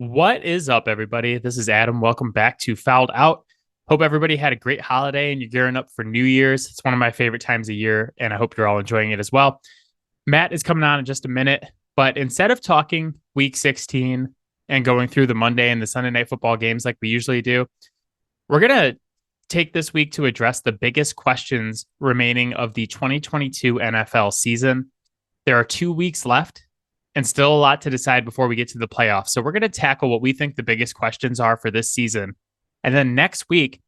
What is up, everybody? This is Adam. Welcome back to Fouled Out. Hope everybody had a great holiday and you're gearing up for New Year's. It's one of my favorite times of year, and I hope you're all enjoying it as well. Matt is coming on in just a minute, but instead of talking week 16 and going through the Monday and the Sunday night football games like we usually do, we're going to take this week to address the biggest questions remaining of the 2022 NFL season. There are 2 weeks left and still a lot to decide before we get to the playoffs. So we're going to tackle what we think the biggest questions are for this season. And then next week,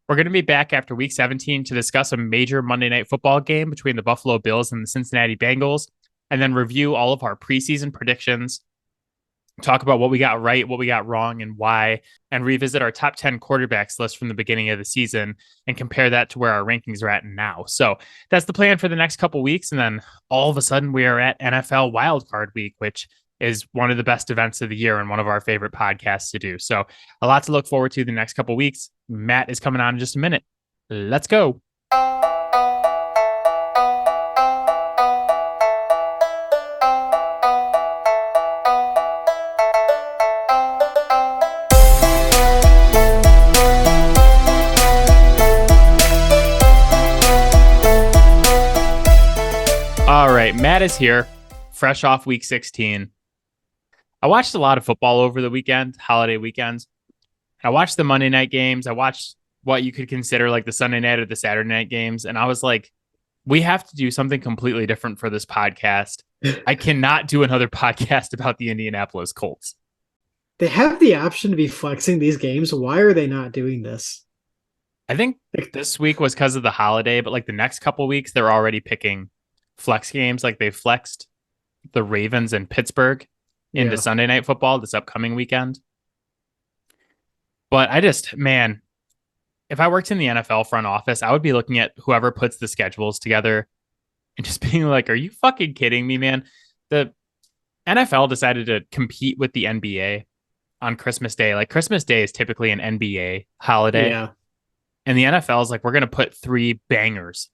we're going to be back after week 17 to discuss a major Monday night football game between the Buffalo Bills and the Cincinnati Bengals, and then review all of our preseason predictions, talk about what we got right, what we got wrong, and why, and revisit our top 10 quarterbacks list from the beginning of the season and compare that to where our rankings are at now. So that's the plan for the next couple weeks. And then all of a sudden we are at NFL Wildcard Week, which is one of the best events of the year and one of our favorite podcasts to do. So a lot to look forward to the next couple weeks. Matt is coming on in just a minute. Let's go. All right, Matt is here, fresh off week 16. I watched a lot of football over the weekend, holiday weekends. I watched the Monday night games. I watched what you could consider like the Sunday night or the Saturday night games. And I was like, we have to do something completely different for this podcast. I cannot do another podcast about the Indianapolis Colts. They have the option to be flexing these games. Why are they not doing this? I think this week was because of the holiday, but like the next couple weeks, they're already picking flex games. Like they flexed the Ravens and Pittsburgh into Sunday night football this upcoming weekend. But man, if I worked in the NFL front office, I would be looking at whoever puts the schedules together and just being like, are you fucking kidding me, man? The NFL decided to compete with the NBA on Christmas Day. Like Christmas Day is typically an NBA holiday. Yeah. And the NFL is like, we're going to put 3 bangers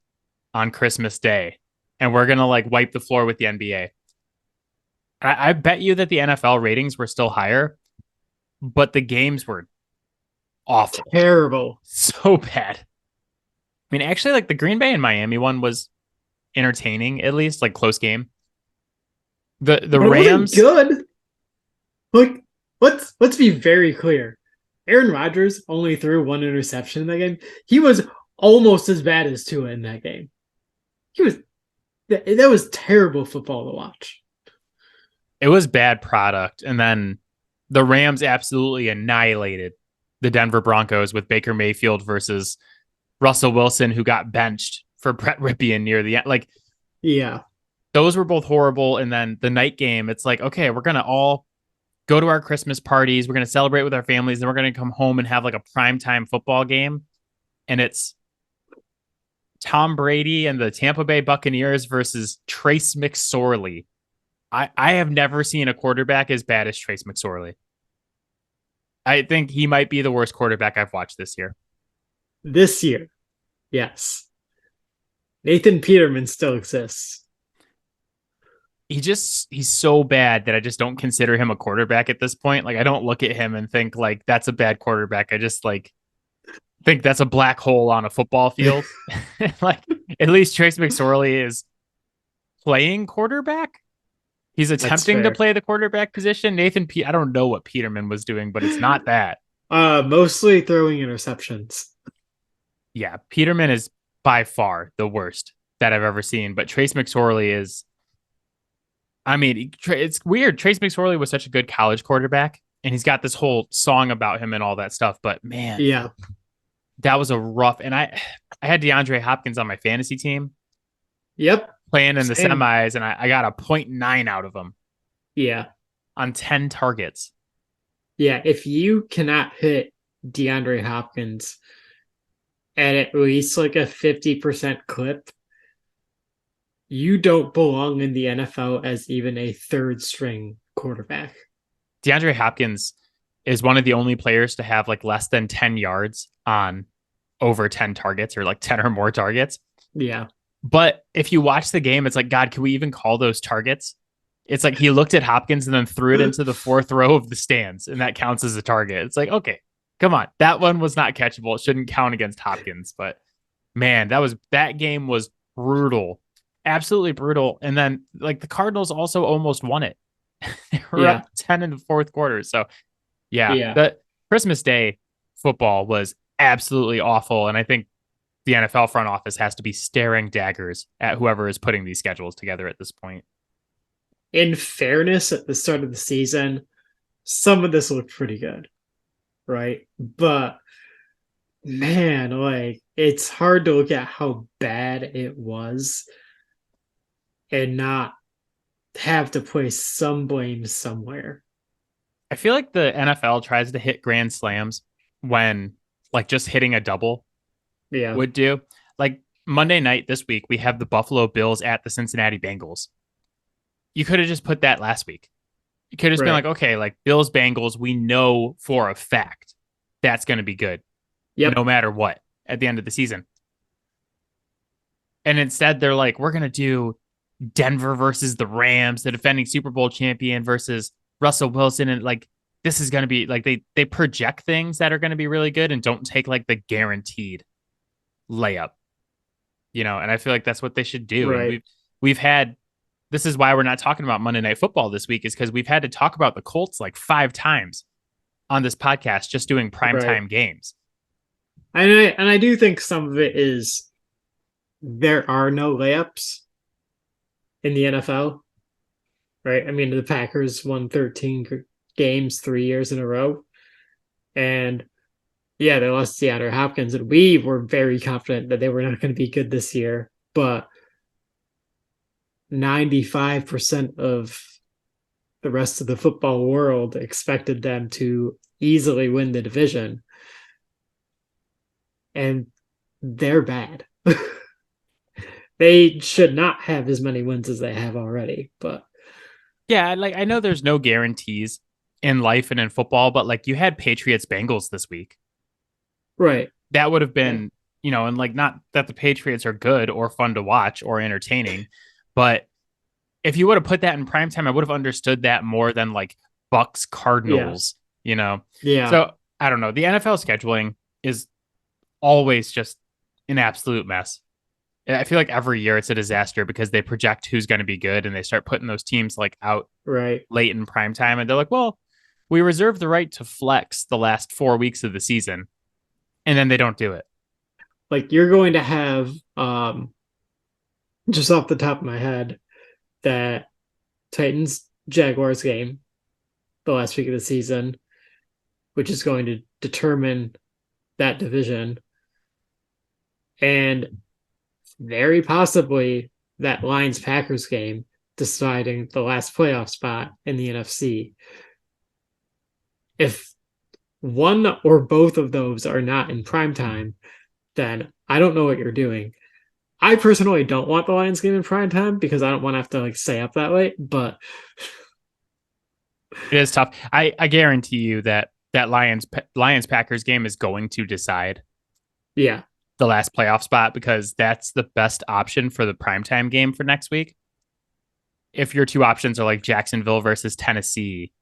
on Christmas Day and we're going to like wipe the floor with the NBA. I bet you that the NFL ratings were still higher, but the games were awful. Terrible. So bad. I mean, actually, like the Green Bay and Miami one was entertaining, at least, like close game. The Rams. Good. Like, let's be very clear. Aaron Rodgers only threw 1 interception in that game. He was almost as bad as Tua in that game. That was terrible football to watch. It was bad product. And then the Rams absolutely annihilated the Denver Broncos with Baker Mayfield versus Russell Wilson, who got benched for Brett Rypien near the end. Like, yeah, those were both horrible. And then the night game, it's like, okay, we're going to all go to our Christmas parties. We're going to celebrate with our families. Then we're going to come home and have like a primetime football game. And it's Tom Brady and the Tampa Bay Buccaneers versus Trace McSorley. I have never seen a quarterback as bad as Trace McSorley. I think he might be the worst quarterback I've watched this year. This year, yes. Nathan Peterman still exists. He's so bad that I just don't consider him a quarterback at this point. Like I don't look at him and think like that's a bad quarterback. I just like think that's a black hole on a football field. Like at least Trace McSorley is playing quarterback. He's attempting to play the quarterback position. I don't know what Peterman was doing, but it's not that. Mostly throwing interceptions. Yeah, Peterman is by far the worst that I've ever seen. But Trace McSorley is, I mean, it's weird. Trace McSorley was such a good college quarterback, and he's got this whole song about him and all that stuff. But man, yeah, that was a rough. And I had DeAndre Hopkins on my fantasy team. Yep. Playing in the semis, and I got a 0.9 out of him. Yeah. On 10 targets. Yeah, if you cannot hit DeAndre Hopkins at least like a 50% clip, you don't belong in the NFL as even a third string quarterback. DeAndre Hopkins is one of the only players to have like less than 10 yards on over 10 targets or like 10 or more targets. Yeah. But if you watch the game, it's like, God, can we even call those targets? It's like he looked at Hopkins and then threw it into the fourth row of the stands, and that counts as a target. It's like, okay, come on. That one was not catchable. It shouldn't count against Hopkins. But man, that game was brutal. Absolutely brutal. And then like the Cardinals also almost won it. They were Yeah. up 10 in the fourth quarter. So yeah, Yeah. the Christmas Day football was absolutely awful. And I think the NFL front office has to be staring daggers at whoever is putting these schedules together at this point. In fairness, at the start of the season, some of this looked pretty good, right? But man, like it's hard to look at how bad it was and not have to place some blame somewhere. I feel like the NFL tries to hit grand slams when like just hitting a double Yeah. would do. Like Monday night this week, we have the Buffalo Bills at the Cincinnati Bengals. You could have just put that last week. You could have just been Right. like, okay, like Bills Bengals, we know for a fact that's going to be good Yep. no matter what at the end of the season. And instead, they're like, we're going to do Denver versus the Rams, the defending Super Bowl champion versus Russell Wilson. And like, this is going to be like they project things that are going to be really good and don't take like the guaranteed layup, and I feel like that's what they should do. And Right. we've had this is why we're not talking about Monday Night Football this week is because we've had to talk about the Colts like 5 times on this podcast just doing Right. primetime games. And I do think some of it is there are no layups in the NFL, right? I mean, the Packers won 13 games 3 years in a row. And yeah, they lost DeAndre Hopkins, and we were very confident that they were not going to be good this year. But 95% of the rest of the football world expected them to easily win the division. And they're bad. They should not have as many wins as they have already, but Yeah, like I know there's no guarantees in life and in football, but like you had Patriots Bengals this week. right. That would have Yeah. been, and like not that the Patriots are good or fun to watch or entertaining, but if you would have put that in prime time, I would have understood that more than like Bucks Yeah. Cardinals. Yeah. So I don't know. The NFL scheduling is always just an absolute mess. I feel like every year it's a disaster because they project who's going to be good and they start putting those teams like out Right. late in prime time and they're like, well, we reserve the right to flex the last 4 weeks of the season, and then they don't do it. Like you're going to have just off the top of my head that Titans Jaguars game the last week of the season, which is going to determine that division, and very possibly that Lions Packers game deciding the last playoff spot in the NFC. If one or both of those are not in prime time, then I don't know what you're doing. I personally don't want the Lions game in prime time because I don't want to have to like stay up that late. But It is tough. I guarantee you that Lions Packers game is going to decide yeah, the last playoff spot because that's the best option for the primetime game for next week. If your two options are like Jacksonville versus Tennessee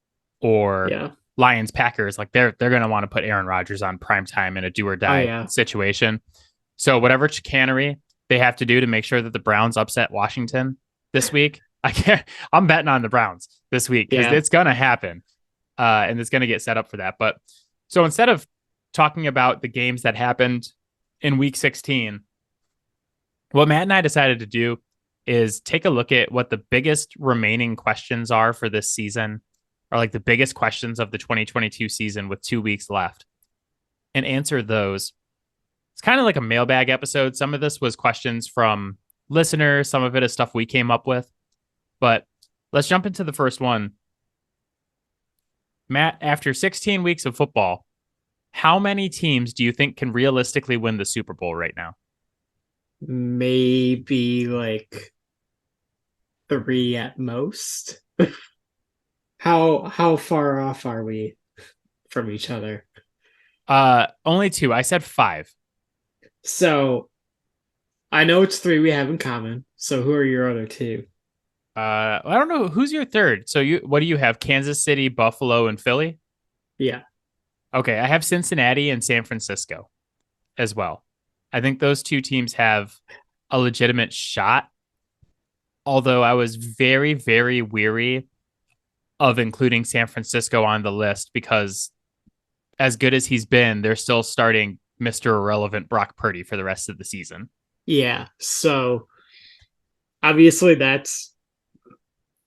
or yeah, Lions Packers, like they're going to want to put Aaron Rodgers on primetime in a do or oh die yeah, situation. So whatever chicanery they have to do to make sure that the Browns upset Washington this week, I'm betting on the Browns this week because yeah. it's going to happen, and it's going to get set up for that. But so instead of talking about the games that happened in Week 16, what Matt and I decided to do is take a look at what the biggest remaining questions are for this season, or like the biggest questions of the 2022 season with 2 weeks left, and answer those. It's kind of like a mailbag episode. Some of this was questions from listeners, some of it is stuff we came up with. But let's jump into the first one. Matt, after 16 weeks of football, how many teams do you think can realistically win the Super Bowl right now? Maybe like three at most. How far off are we from each other? Only two. I said five. So I know it's three we have in common. So who are your other two? I don't know who's your third. So what do you have? Kansas City, Buffalo, and Philly. Yeah. Okay, I have Cincinnati and San Francisco as well. I think those two teams have a legitimate shot. Although I was very, very weary of including San Francisco on the list because as good as he's been, they're still starting Mr. Irrelevant Brock Purdy for the rest of the season. Yeah. So obviously that's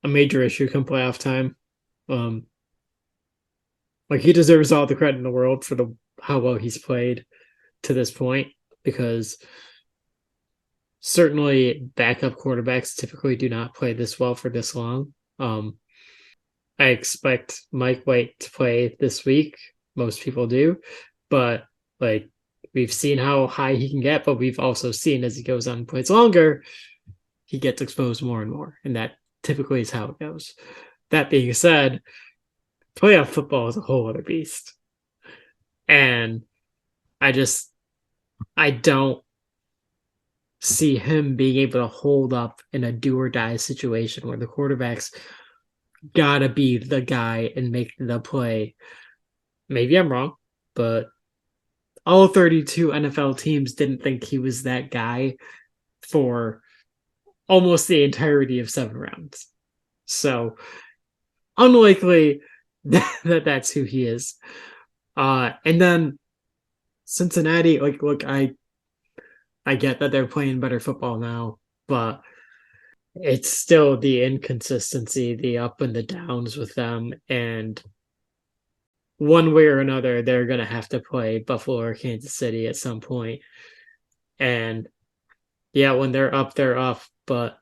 a major issue come playoff time. Um, like he deserves all the credit in the world for the how well he's played to this point because certainly backup quarterbacks typically do not play this well for this long. I expect Mike White to play this week. Most people do, but like we've seen how high he can get, but we've also seen as he goes on and plays longer, he gets exposed more and more, and that typically is how it goes. That being said, playoff football is a whole other beast, and I just I don't see him being able to hold up in a do or die situation where the quarterback's gotta be the guy and make the play. Maybe I'm wrong, but all 32 NFL teams didn't think he was that guy for almost the entirety of 7 rounds. So unlikely that's who he is. And then Cincinnati, like, look, I get that they're playing better football now, but it's still the inconsistency, the up and the downs with them. And one way or another, they're going to have to play Buffalo or Kansas City at some point. And yeah, when they're up, they're up. But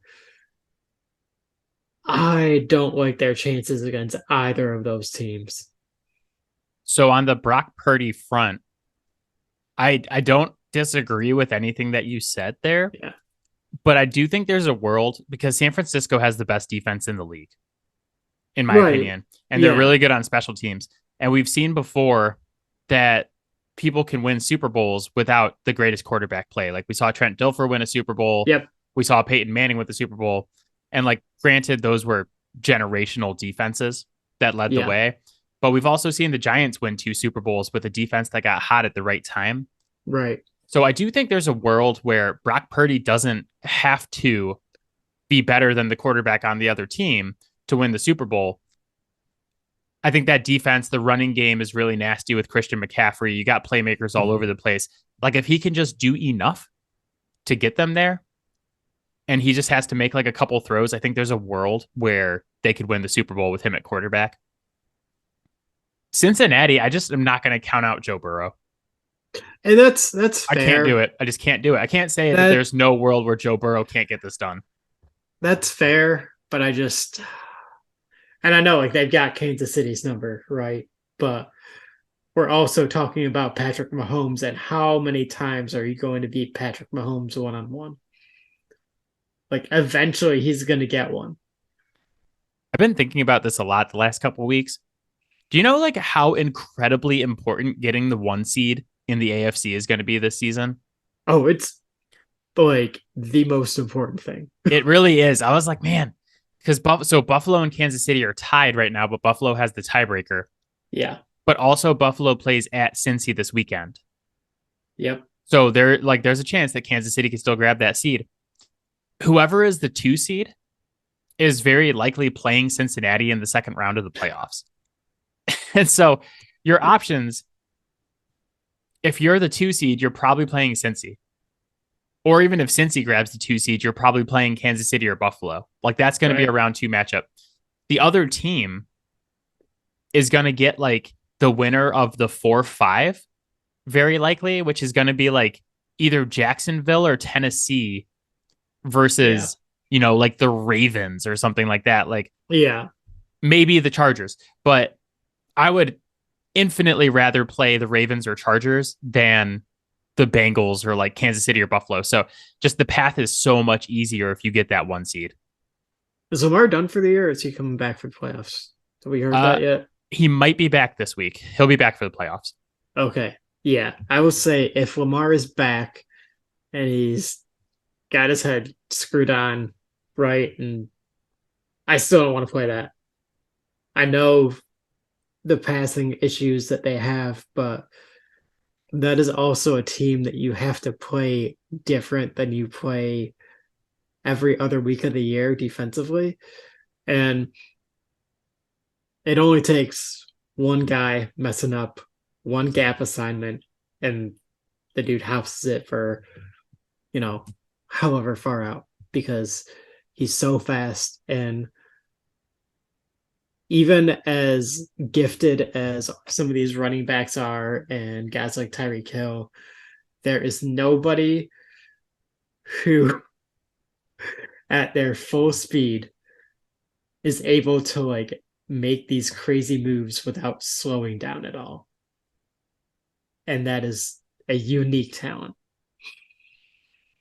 I don't like their chances against either of those teams. So on the Brock Purdy front, I don't disagree with anything that you said there. Yeah. But I do think there's a world because San Francisco has the best defense in the league, in my opinion. And they're really good on special teams. And we've seen before that people can win Super Bowls without the greatest quarterback play. Like we saw Trent Dilfer win a Super Bowl. Yep. We saw Peyton Manning with the Super Bowl. And like, granted, those were generational defenses that led the way. But we've also seen the Giants win 2 Super Bowls with a defense that got hot at the right time. Right. So I do think there's a world where Brock Purdy doesn't have to be better than the quarterback on the other team to win the Super Bowl. I think that defense, the running game is really nasty with Christian McCaffrey. You got playmakers all over the place. Like if he can just do enough to get them there and he just has to make like a couple throws, I think there's a world where they could win the Super Bowl with him at quarterback. Cincinnati, I just am not going to count out Joe Burrow. And that's fair. I can't do it. I just can't do it. I can't say that there's no world where Joe Burrow can't get this done. That's fair, but and I know like they've got Kansas City's number, right? But we're also talking about Patrick Mahomes and how many times are you going to beat Patrick Mahomes one-on-one? Like eventually he's going to get one. I've been thinking about this a lot the last couple of weeks. Do you know like how incredibly important getting the 1 seed in the AFC is going to be this season? Oh, it's like the most important thing. It really is. I was like, man, because Buffalo and Kansas City are tied right now, but Buffalo has the tiebreaker. Yeah. But also Buffalo plays at Cincy this weekend. Yep. So there's a chance that Kansas City can still grab that seed. Whoever is the 2 seed is very likely playing Cincinnati in the second round of the playoffs. And so your options, if you're the 2 seed, you're probably playing Cincy. Or even if Cincy grabs the 2 seed, you're probably playing Kansas City or Buffalo. Like that's going to be a round 2 matchup. The other team is going to get like the winner of the 4-5, very likely, which is going to be like either Jacksonville or Tennessee versus, like the Ravens or something like that. Like, maybe the Chargers, but I would infinitely rather play the Ravens or Chargers than the Bengals or like Kansas City or Buffalo. So just the path is so much easier if you get that 1 seed. Is Lamar done for the year or is he coming back for the playoffs? Have we heard that yet? He might be back this week. He'll be back for the playoffs. Okay. Yeah. I will say if Lamar is back and he's got his head screwed on right and I still don't want to play that. I know the passing issues that they have, but that is also a team that you have to play different than you play every other week of the year defensively. And it only takes one guy messing up one gap assignment, and the dude houses it for, you know, however far out because he's so fast. And even as gifted as some of these running backs are and guys like Tyreek Hill, there is nobody who, at their full speed, is able to like make these crazy moves without slowing down at all. And that is a unique talent.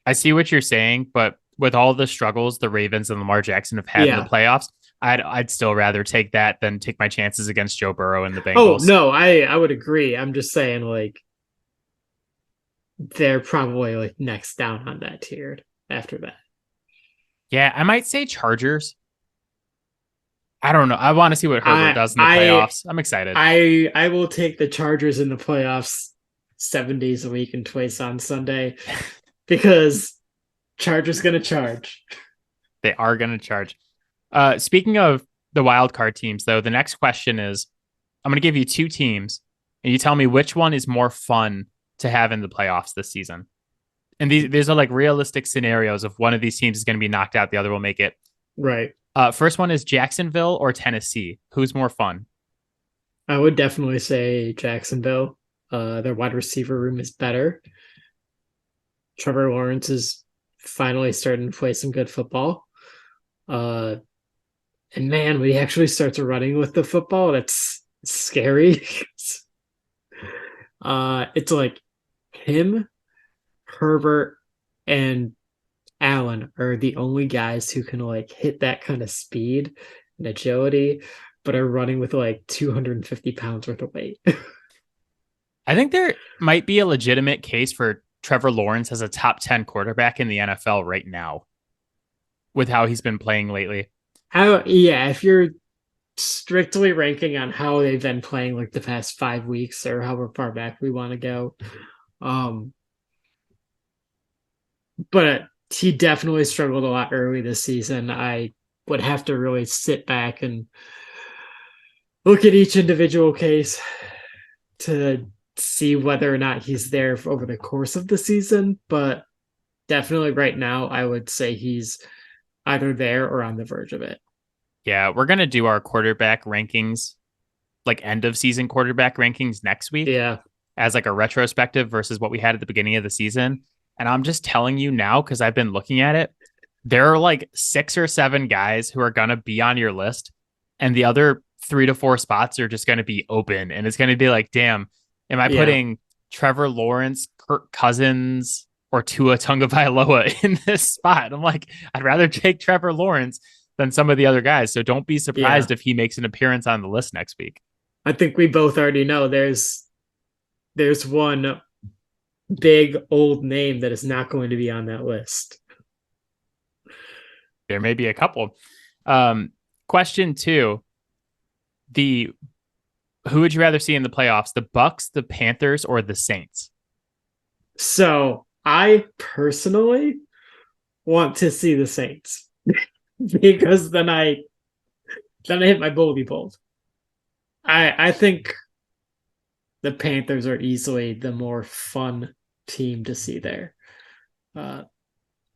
I see what you're saying, but with all the struggles the Ravens and Lamar Jackson have had in the Yeah. playoffs, I'd still rather take that than take my chances against Joe Burrow and the Oh Bengals. no, I would agree. I'm just saying like they're probably like next down on that tier after that. Yeah, I might say Chargers. I don't know. I want to see what Herbert I does in the I playoffs. I'm excited. I will take the Chargers in the playoffs 7 days a week and twice on Sunday because Chargers gonna charge. They are going to charge. Speaking of the wild card teams, though, the next question is I'm going to give you two teams, and you tell me which one is more fun to have in the playoffs this season. And these are like realistic scenarios of one of these teams is going to be knocked out, the other will make it. Right. First one is Jacksonville or Tennessee. Who's more fun? I would definitely say Jacksonville. Their wide receiver room is better. Trevor Lawrence is finally starting to play some good football. Uh, and man, when he actually starts running with the football, that's scary. It's like him, Herbert, and Allen are the only guys who can like hit that kind of speed and agility, but are running with like 250 pounds worth of weight. I think there might be a legitimate case for Trevor Lawrence as a top 10 quarterback in the NFL right now with how he's been playing lately. How, yeah, if you're strictly ranking on how they've been playing like the past 5 weeks or however far back we want to go. Um, but he definitely struggled a lot early this season. I would have to really sit back and look at each individual case to see whether or not he's there over the course of the season. But definitely right now, I would say he's either there or on the verge of it. Yeah, we're going to do our quarterback rankings, like end of season quarterback rankings next week Yeah. as like a retrospective versus what we had at the beginning of the season. And I'm just telling you now, because I've been looking at it, there are like 6 or 7 guys who are going to be on your list. And the other 3 to 4 spots are just going to be open. And it's going to be like, damn, am I Yeah. putting Trevor Lawrence, Kirk Cousins, or Tua Tagovailoa in this spot? I'm like, I'd rather take Trevor Lawrence than some of the other guys. So don't be Yeah. surprised if he makes an appearance on the list next week. I think we both already know there's one big old name that is not going to be on that list. There may be a couple. Question 2: the who would you rather see in the playoffs? The Bucks, the Panthers, or the Saints? So I personally want to see the Saints because then I hit my bully bolt. I think the Panthers are easily the more fun team to see there, uh,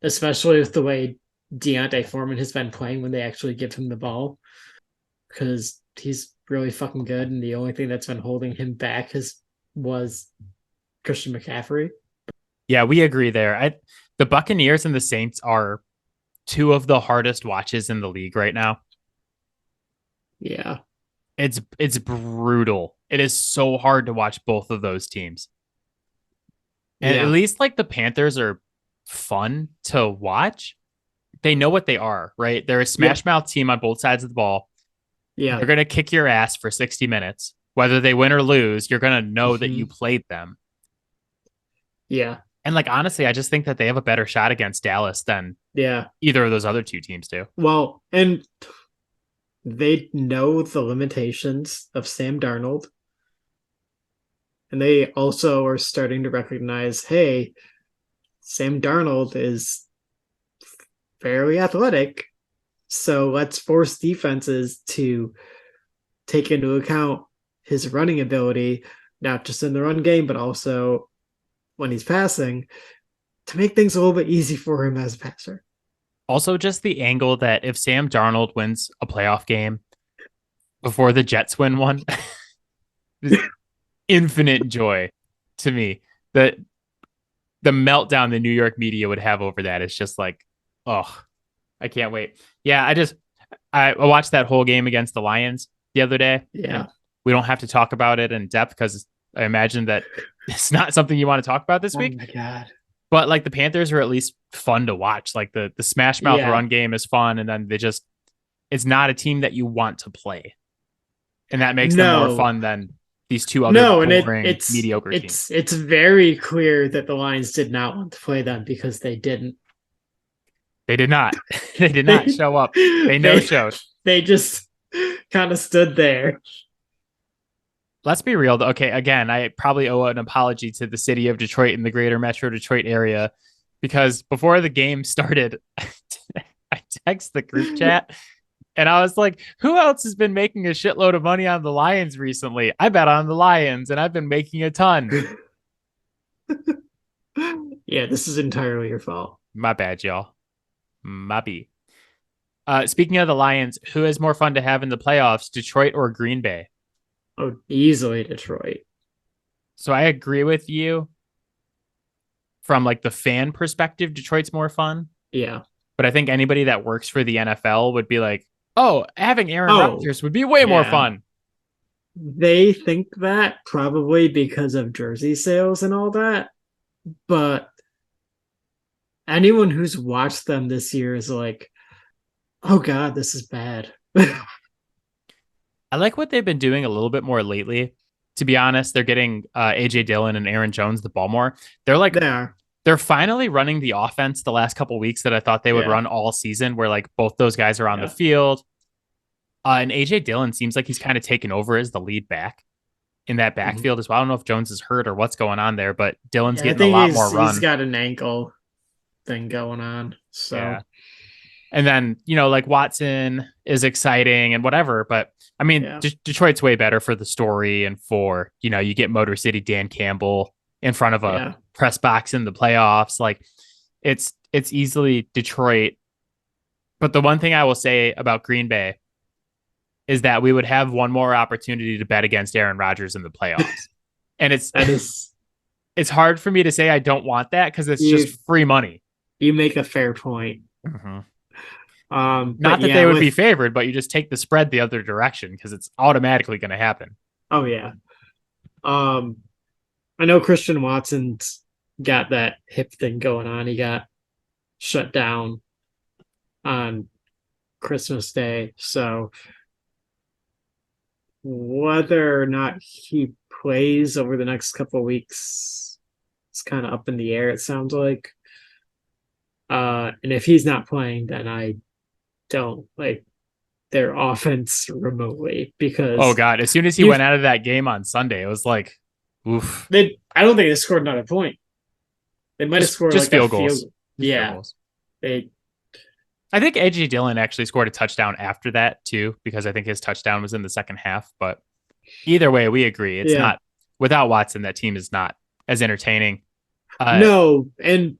especially with the way Deontay Foreman has been playing when they actually give him the ball, because he's really fucking good, and the only thing that's been holding him back was Christian McCaffrey. Yeah, we agree there. The Buccaneers and the Saints are two of the hardest watches in the league right now. Yeah, It's brutal. It is so hard to watch both of those teams. And at yeah, least like the Panthers are fun to watch. They know what they are, right? They're a yep, smash mouth team on both sides of the ball. yeah, They're going to kick your ass for 60 minutes. Whether they win or lose, you're going to know that you mm-hmm. played them. Yeah, And like honestly, I just think that they have a better shot against Dallas than yeah. either of those other two teams do. Well, and they know the limitations of Sam Darnold. And they also are starting to recognize, hey, Sam Darnold is fairly athletic. So let's force defenses to take into account his running ability, not just in the run game, but also when he's passing, to make things a little bit easy for him as a passer. Also, just the angle that if Sam Darnold wins a playoff game before the Jets win one, is infinite joy to me. The meltdown the New York media would have over that is just like, oh, I can't wait. Yeah, I watched that whole game against the Lions the other day. Yeah. We don't have to talk about it in depth because I imagine that it's not something you want to talk about this week. Oh my God. But like the Panthers are at least fun to watch. Like the smash mouth run game is fun. And then it's not a team that you want to play. And that makes them more fun than these two other boring, mediocre teams. It's very clear that the Lions did not want to play them because they didn't. They did not. They did not show up. They no-showed. They just kind of stood there. Let's be real. Okay, again, I probably owe an apology to the city of Detroit and the greater Metro Detroit area because before the game started, I text the group chat and I was like, who else has been making a shitload of money on the Lions recently? I bet on the Lions and I've been making a ton. Yeah, this is entirely your fault. My bad, y'all. My bad. Speaking of the Lions, who is more fun to have in the playoffs, Detroit or Green Bay? Oh, easily Detroit. So I agree with you. From like the fan perspective, Detroit's more fun. Yeah. But I think anybody that works for the NFL would be like, oh, having Aaron Rodgers would be way more fun. They think that probably because of jersey sales and all that. But anyone who's watched them this year is like, oh God, this is bad. I like what they've been doing a little bit more lately. To be honest, they're getting AJ Dillon and Aaron Jones the ball more. They're finally running the offense the last couple weeks that I thought they would run all season, where like both those guys are on the field. And AJ Dillon seems like he's kind of taken over as the lead back in that backfield as well. I don't know if Jones is hurt or what's going on there, but Dillon's getting a lot more run. He's got an ankle thing going on. So yeah. And then, like Watson is exciting and whatever, but I mean, Detroit's way better for the story and for, you get Motor City Dan Campbell in front of a press box in the playoffs. Like it's easily Detroit. But the one thing I will say about Green Bay is that we would have one more opportunity to bet against Aaron Rodgers in the playoffs. And it's hard for me to say I don't want that because it's just free money. You make a fair point. Mm-hmm. Not that they would be favored, but you just take the spread the other direction because it's automatically going to happen. Oh yeah. I know Christian Watson's got that hip thing going on. He got shut down on Christmas Day. So whether or not he plays over the next couple of weeks, it's kind of up in the air, it sounds like. And if he's not playing, then I don't like their offense remotely because oh God, as soon as he went out of that game on Sunday, it was like, oof. I don't think they scored another point. They might have scored just field goals. Yeah. Field goals. I think AJ Dillon actually scored a touchdown after that too, because I think his touchdown was in the second half. But either way, we agree. It's not without Watson, that team is not as entertaining. No, and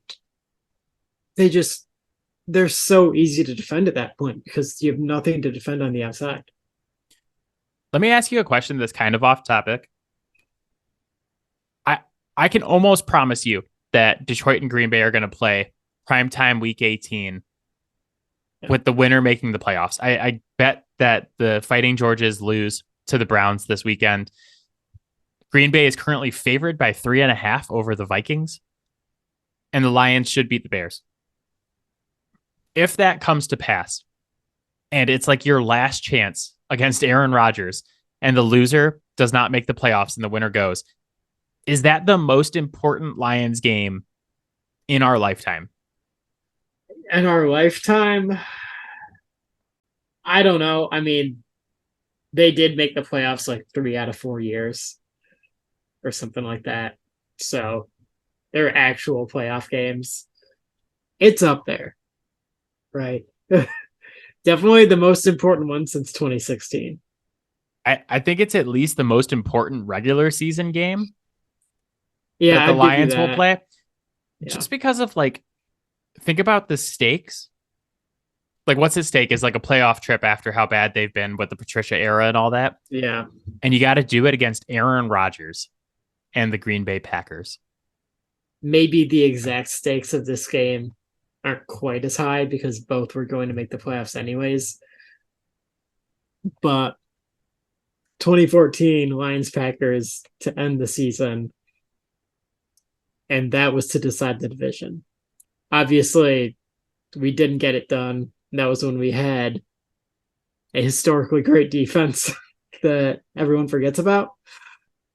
they're so easy to defend at that point because you have nothing to defend on the outside. Let me ask you a question that's kind of off topic. I can almost promise you that Detroit and Green Bay are going to play primetime week 18 with the winner making the playoffs. I bet that the Fighting Georges lose to the Browns this weekend. Green Bay is currently favored by 3.5 over the Vikings, and the Lions should beat the Bears. If that comes to pass, and it's like your last chance against Aaron Rodgers, and the loser does not make the playoffs and the winner goes, is that the most important Lions game in our lifetime? In our lifetime, I don't know. I mean, they did make the playoffs like 3 out of 4 years or something like that. So they're actual playoff games. It's up there, right? Definitely the most important one since 2016. I think it's at least the most important regular season game Yeah, that the I'd give you Lions will that. play. Yeah. Just because of like, think about the stakes. Like, what's at stake is like a playoff trip after how bad they've been with the Patricia era and all that. Yeah. And you got to do it against Aaron Rodgers and the Green Bay Packers. Maybe the exact stakes of this game aren't quite as high because both were going to make the playoffs anyways. But 2014 Lions Packers to end the season, and that was to decide the division. Obviously, we didn't get it done. That was when we had a historically great defense that everyone forgets about.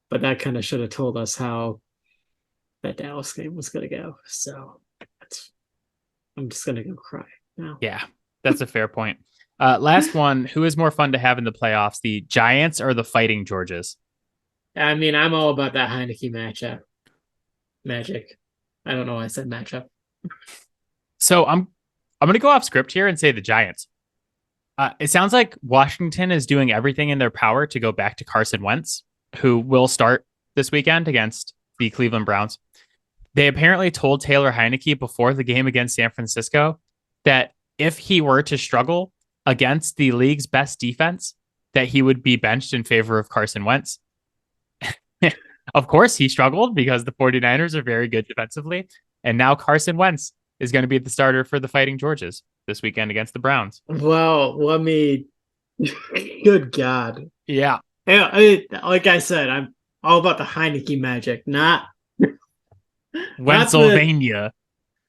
But that kind of should have told us how that Dallas game was going to go. So I'm just going to go cry now. Yeah, that's a fair point. Last one. Who is more fun to have in the playoffs, the Giants or the Fighting Georges? I mean, I'm all about that Heineke matchup. Magic. I don't know why I said matchup. So I'm going to go off script here and say the Giants. It sounds like Washington is doing everything in their power to go back to Carson Wentz, who will start this weekend against the Cleveland Browns. They apparently told Taylor Heineke before the game against San Francisco that if he were to struggle against the league's best defense, that he would be benched in favor of Carson Wentz. Of course, he struggled because the 49ers are very good defensively. And now Carson Wentz is going to be the starter for the Fighting Georges this weekend against the Browns. Well, let me. Good God. Yeah. Yeah, like I said, I'm all about the Heineke magic, not Pennsylvania.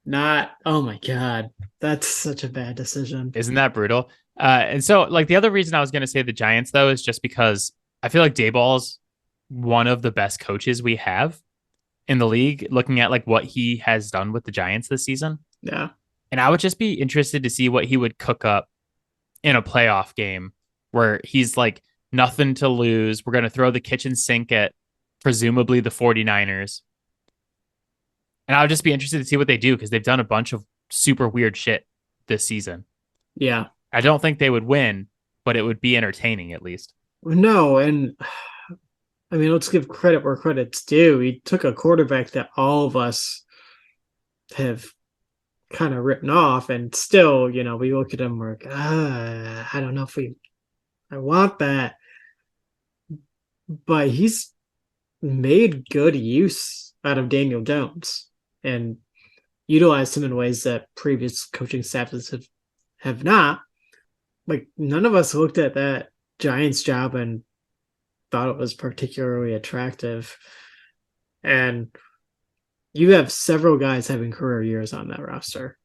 not. Oh my God, that's such a bad decision. Isn't that brutal? And so, like, the other reason I was going to say the Giants, though, is just because I feel like Dayball's one of the best coaches we have in the league, looking at like what he has done with the Giants this season. Yeah. And I would just be interested to see what he would cook up in a playoff game where he's like, nothing to lose. We're going to throw the kitchen sink at presumably the 49ers. And I would just be interested to see what they do because they've done a bunch of super weird shit this season. Yeah. I don't think they would win, but it would be entertaining at least. No, and I mean, let's give credit where credit's due. He took a quarterback that all of us have kind of written off, and still, we look at him, we're like, I don't know if I want that. But he's made good use out of Daniel Jones and utilized him in ways that previous coaching staffs have not. Like, none of us looked at that Giants job and thought it was particularly attractive. And you have several guys having career years on that roster.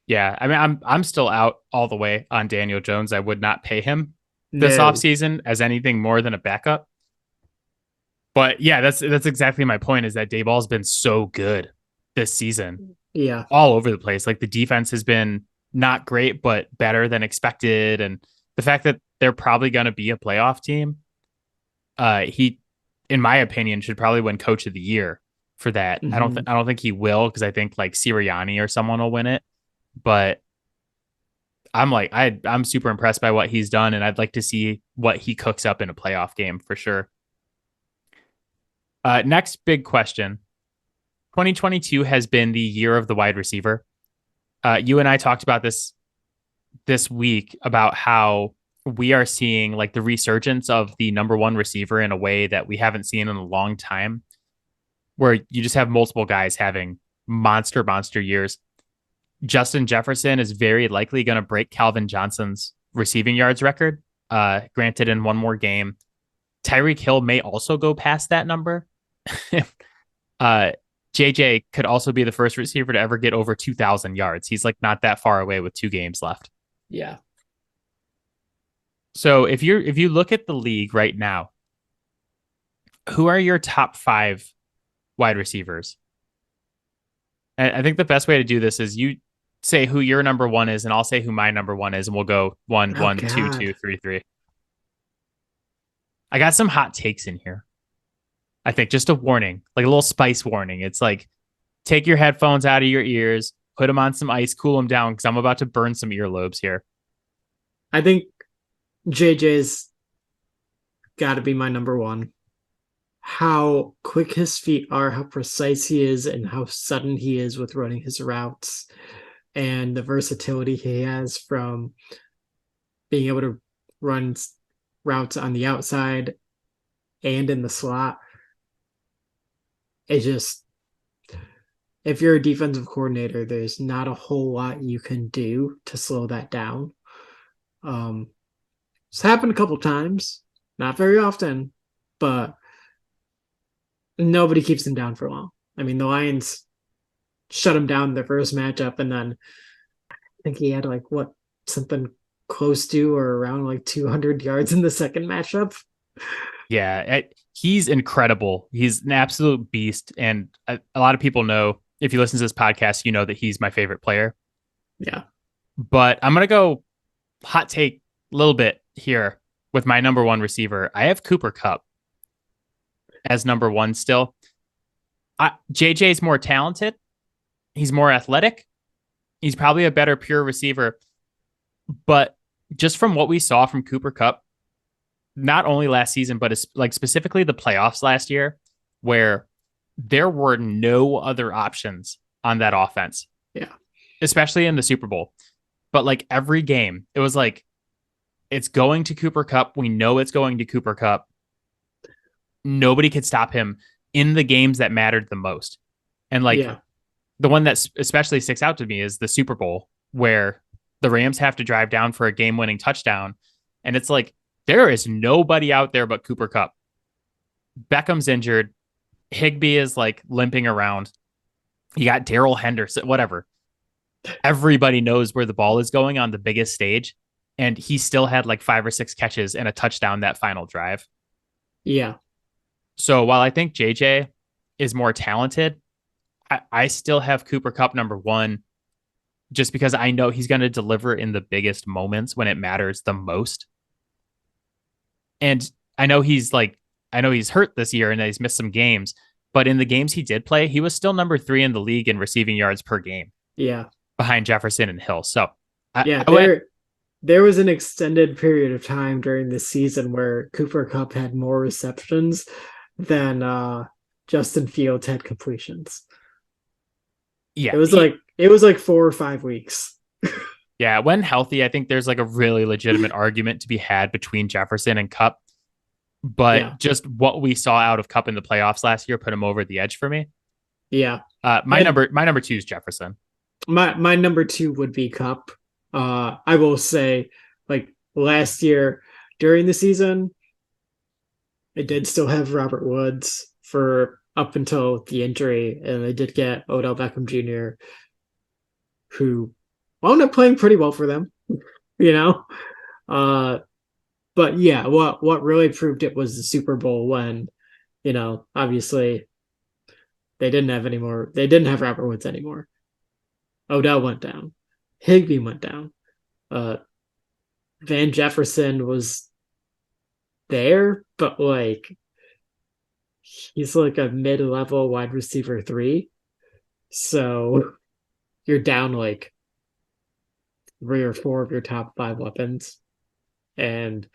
Yeah, I mean, I'm still out all the way on Daniel Jones. I would not pay him this offseason as anything more than a backup. But yeah, that's exactly my point, is that Dayball's been so good this season. Yeah. All over the place. Like, the defense has been not great, but better than expected. And the fact that they're probably going to be a playoff team, he, in my opinion, should probably win Coach of the Year for that. Mm-hmm. I don't think he will, because I think like Sirianni or someone will win it. But I'm super impressed by what he's done, and I'd like to see what he cooks up in a playoff game for sure. Next big question. 2022 has been the year of the wide receiver. You and I talked about this week about how we are seeing like the resurgence of the number one receiver in a way that we haven't seen in a long time, where you just have multiple guys having monster years. Justin Jefferson is very likely going to break Calvin Johnson's receiving yards record, granted in one more game. Tyreek Hill may also go past that number. JJ could also be the first receiver to ever get over 2,000 yards. He's like not that far away with 2 games left. Yeah. So if you look at the league right now, who are your top 5 wide receivers? And I think the best way to do this is you say who your number one is, and I'll say who my number one is, and we'll go one, Oh one, two, God. two, three, three. I got some hot takes in here. I think just a warning, like a little spice warning. It's like take your headphones out of your ears, put them on some ice, cool them down because I'm about to burn some earlobes here. I think JJ's got to be my number one. How quick his feet are, how precise he is, and how sudden he is with running his routes, and the versatility he has from being able to run routes on the outside and in the slot. It just, if you're a defensive coordinator, there's not a whole lot you can do to slow that down. It's happened a couple times, not very often, but nobody keeps him down for long. I mean, the Lions shut him down in their first matchup, and then I think he had like what, something close to or around like 200 yards in the second matchup. Yeah, he's incredible. He's an absolute beast. And a lot of people know, if you listen to this podcast, you know that he's my favorite player. Yeah. But I'm going to go hot take a little bit here with my number one receiver. I have Cooper Kupp as number one still. JJ's more talented. He's more athletic. He's probably a better pure receiver. But just from what we saw from Cooper Kupp, not only last season, but it's like specifically the playoffs last year, where there were no other options on that offense. Yeah. Especially in the Super Bowl. But like every game, it was like, it's going to Cooper Kupp. We know it's going to Cooper Kupp. Nobody could stop him in the games that mattered the most. And like the one that especially sticks out to me is the Super Bowl, where the Rams have to drive down for a game-winning touchdown. And it's like, there is nobody out there but Cooper Kupp. Beckham's injured. Higbee is like limping around. You got Darrell Henderson, whatever. Everybody knows where the ball is going on the biggest stage. And he still had like 5 or 6 catches and a touchdown that final drive. Yeah. So while I think JJ is more talented, I still have Cooper Kupp number one, just because I know he's going to deliver in the biggest moments when it matters the most. And I know he's hurt this year and he's missed some games, but in the games he did play, he was still number 3 in the league in receiving yards per game. Yeah. Behind Jefferson and Hill. So there was an extended period of time during the season where Cooper Kupp had more receptions than Justin Fields had completions. Yeah. It was like 4 or 5 weeks. Yeah, when healthy, I think there's like a really legitimate argument to be had between Jefferson and Kupp. But just what we saw out of Kupp in the playoffs last year put him over the edge for me. Yeah. My number 2 is Jefferson. My number 2 would be Kupp. I will say, like last year during the season, I did still have Robert Woods for up until the injury, and I did get Odell Beckham Jr., who wound up playing pretty well for them, you know. But yeah, what really proved it was the Super Bowl when, you know, obviously they didn't have Robert Woods anymore. Odell went down. Higbee went down. Van Jefferson was there, but like he's like a mid-level wide receiver 3. So you're down like 3 or 4 of your top 5 weapons. And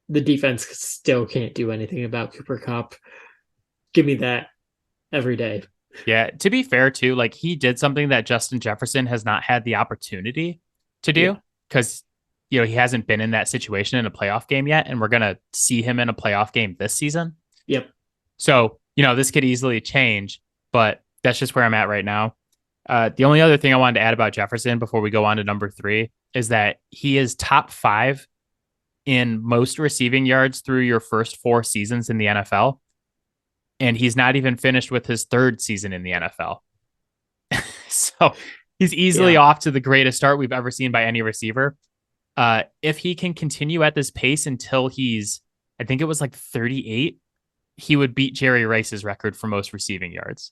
the defense still can't do anything about Cooper Kupp. Give me that every day. Yeah, to be fair too, like he did something that Justin Jefferson has not had the opportunity to do, because you know he hasn't been in that situation in a playoff game yet, and we're gonna see him in a playoff game this season. Yep. So you know this could easily change, but that's just where I'm at right now. The only other thing I wanted to add about Jefferson before we go on to number 3 is that he is top 5 in most receiving yards through your first 4 seasons in the NFL. And he's not even finished with his 3rd season in the NFL. So he's easily off to the greatest start we've ever seen by any receiver. If he can continue at this pace until he's, I think it was like 38, he would beat Jerry Rice's record for most receiving yards.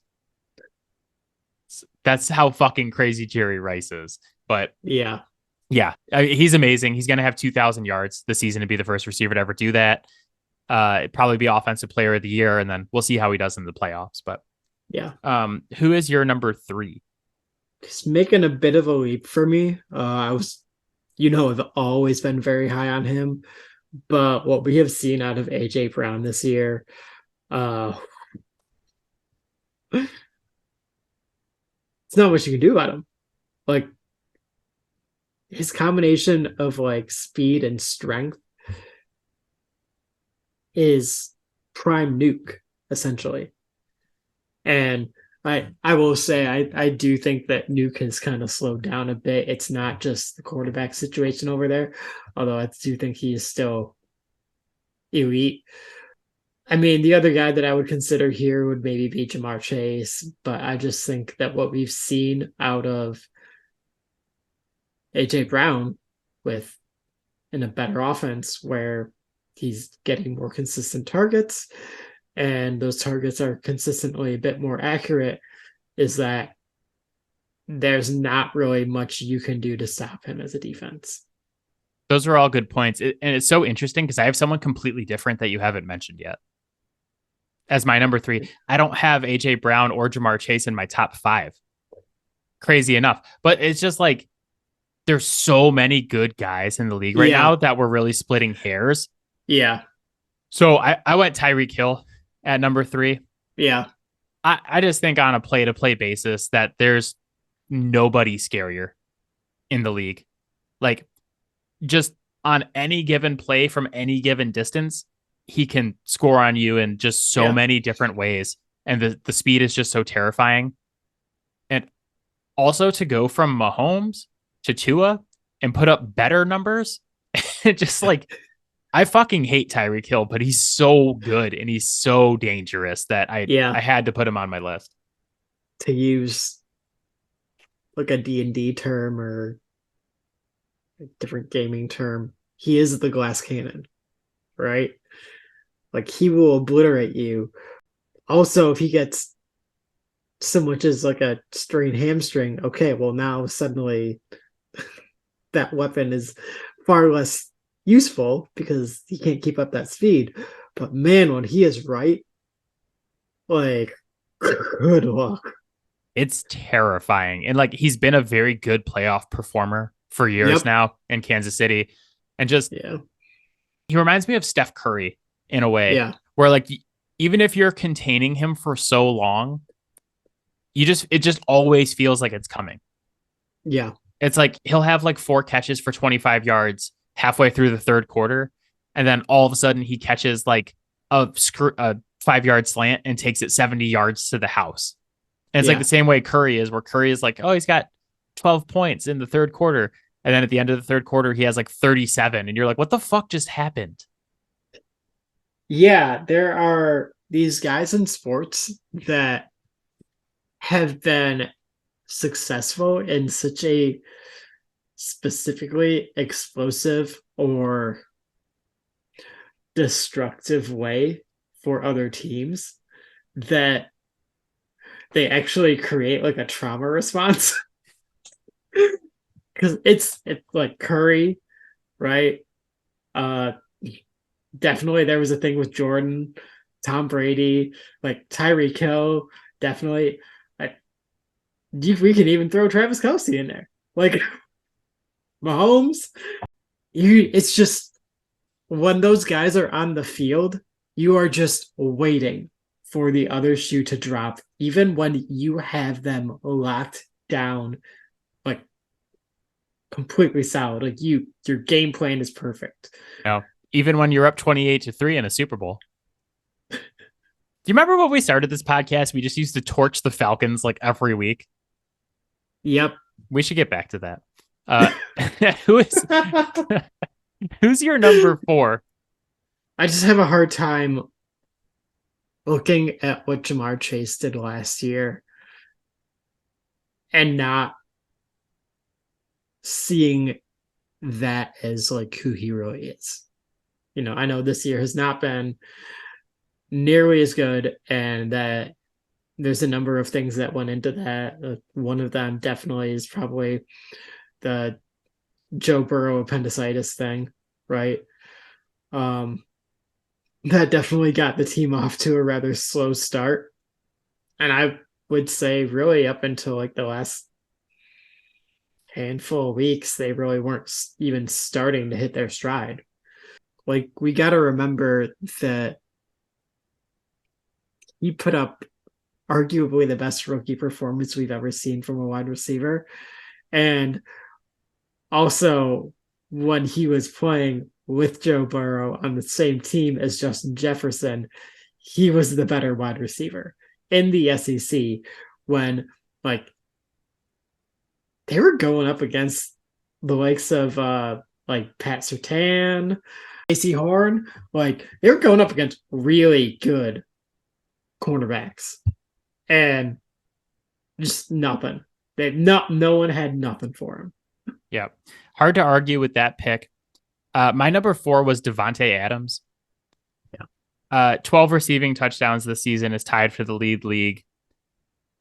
That's how fucking crazy Jerry Rice is. But Yeah. yeah, he's amazing. He's going to have 2,000 yards this season to be the first receiver to ever do that. It'd probably be offensive player of the year, and then we'll see how he does in the playoffs. But Yeah. who is your number 3? He's making a bit of a leap for me. I've always been very high on him, but what we have seen out of AJ Brown this year, uh, it's not much you can do about him. Like his combination of like speed and strength is prime nuke, essentially. And I will say I do think that Nuke has kind of slowed down a bit. It's not just the quarterback situation over there, although I do think he is still elite. I mean, the other guy that I would consider here would maybe be Jamar Chase, but I just think that what we've seen out of AJ Brown with in a better offense where he's getting more consistent targets and those targets are consistently a bit more accurate is that there's not really much you can do to stop him as a defense. Those are all good points. And it's so interesting because I have someone completely different that you haven't mentioned yet. As my number 3, I don't have AJ Brown or Jamar Chase in my top 5. Crazy enough. But it's just like there's so many good guys in the league right now that we're really splitting hairs. Yeah. So I went Tyreek Hill at number 3. Yeah. I just think on a play-to-play basis that there's nobody scarier in the league. Like just on any given play from any given distance, he can score on you in just so many different ways. And the speed is just so terrifying. And also to go from Mahomes to Tua and put up better numbers, just like I fucking hate Tyreek Hill, but he's so good and he's so dangerous that I had to put him on my list. To use like a D&D term or a different gaming term, he is the glass cannon, right? Like he will obliterate you. Also, if he gets so much as like a strained hamstring, okay, well now suddenly that weapon is far less useful because he can't keep up that speed. But man, when he is right, like good luck. It's terrifying. And like he's been a very good playoff performer for years now in Kansas City. And just he reminds me of Steph Curry in a way where like even if you're containing him for so long, it just always feels like it's coming. Yeah. It's like he'll have like 4 catches for 25 yards halfway through the third quarter. And then all of a sudden he catches like a 5-yard slant and takes it 70 yards to the house. And it's like the same way Curry is, where Curry is like, oh, he's got 12 points in the third quarter. And then at the end of the third quarter, he has like 37. And you're like, what the fuck just happened? Yeah, there are these guys in sports that have been successful in such a specifically explosive or destructive way for other teams that they actually create like a trauma response. Because it's like Curry, right? Definitely there was a thing with Jordan, Tom Brady, like Tyreek Hill, definitely. We can even throw Travis Kelce in there. Like Mahomes, it's just when those guys are on the field, you are just waiting for the other shoe to drop, even when you have them locked down, like completely solid. Like your game plan is perfect. Even when you're up 28-3 in a Super Bowl. Do you remember when we started this podcast? We just used to torch the Falcons like every week. Yep. We should get back to that. Who's your number 4? I just have a hard time looking at what Jamar Chase did last year and not seeing that as like who he really is. I know this year has not been nearly as good, and that there's a number of things that went into that. One of them definitely is probably the Joe Burrow appendicitis thing, right? Um, that definitely got the team off to a rather slow start. And I would say, really, up until like the last handful of weeks, they really weren't even starting to hit their stride. Like, we got to remember that he put up arguably the best rookie performance we've ever seen from a wide receiver. And also, when he was playing with Joe Burrow on the same team as Justin Jefferson, he was the better wide receiver in the SEC when, like, they were going up against the likes of like Pat Surtain, AC Horn. Like, they were going up against really good cornerbacks and just nothing. No one had nothing for him. Yeah. Hard to argue with that pick. My number 4 was Davante Adams. Yeah. 12 receiving touchdowns this season, is tied for the league.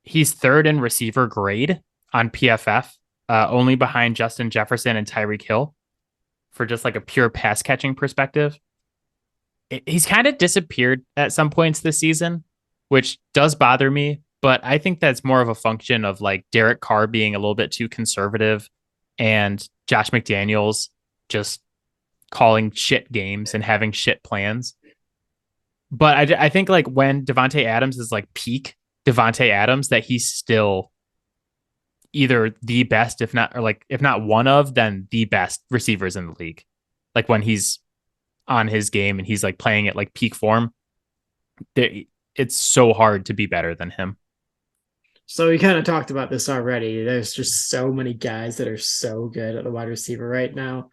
He's third in receiver grade on PFF, only behind Justin Jefferson and Tyreek Hill for just like a pure pass catching perspective. He's kind of disappeared at some points this season, which does bother me, but I think that's more of a function of like Derek Carr being a little bit too conservative and Josh McDaniels just calling shit games and having shit plans. But I think like when Davante Adams is like peak Davante Adams, that he's still either the best, if not, or like if not one of, then the best receivers in the league. Like when he's on his game and he's like playing at like peak form, it's so hard to be better than him. So we kind of talked about this already. There's just so many guys that are so good at the wide receiver right now,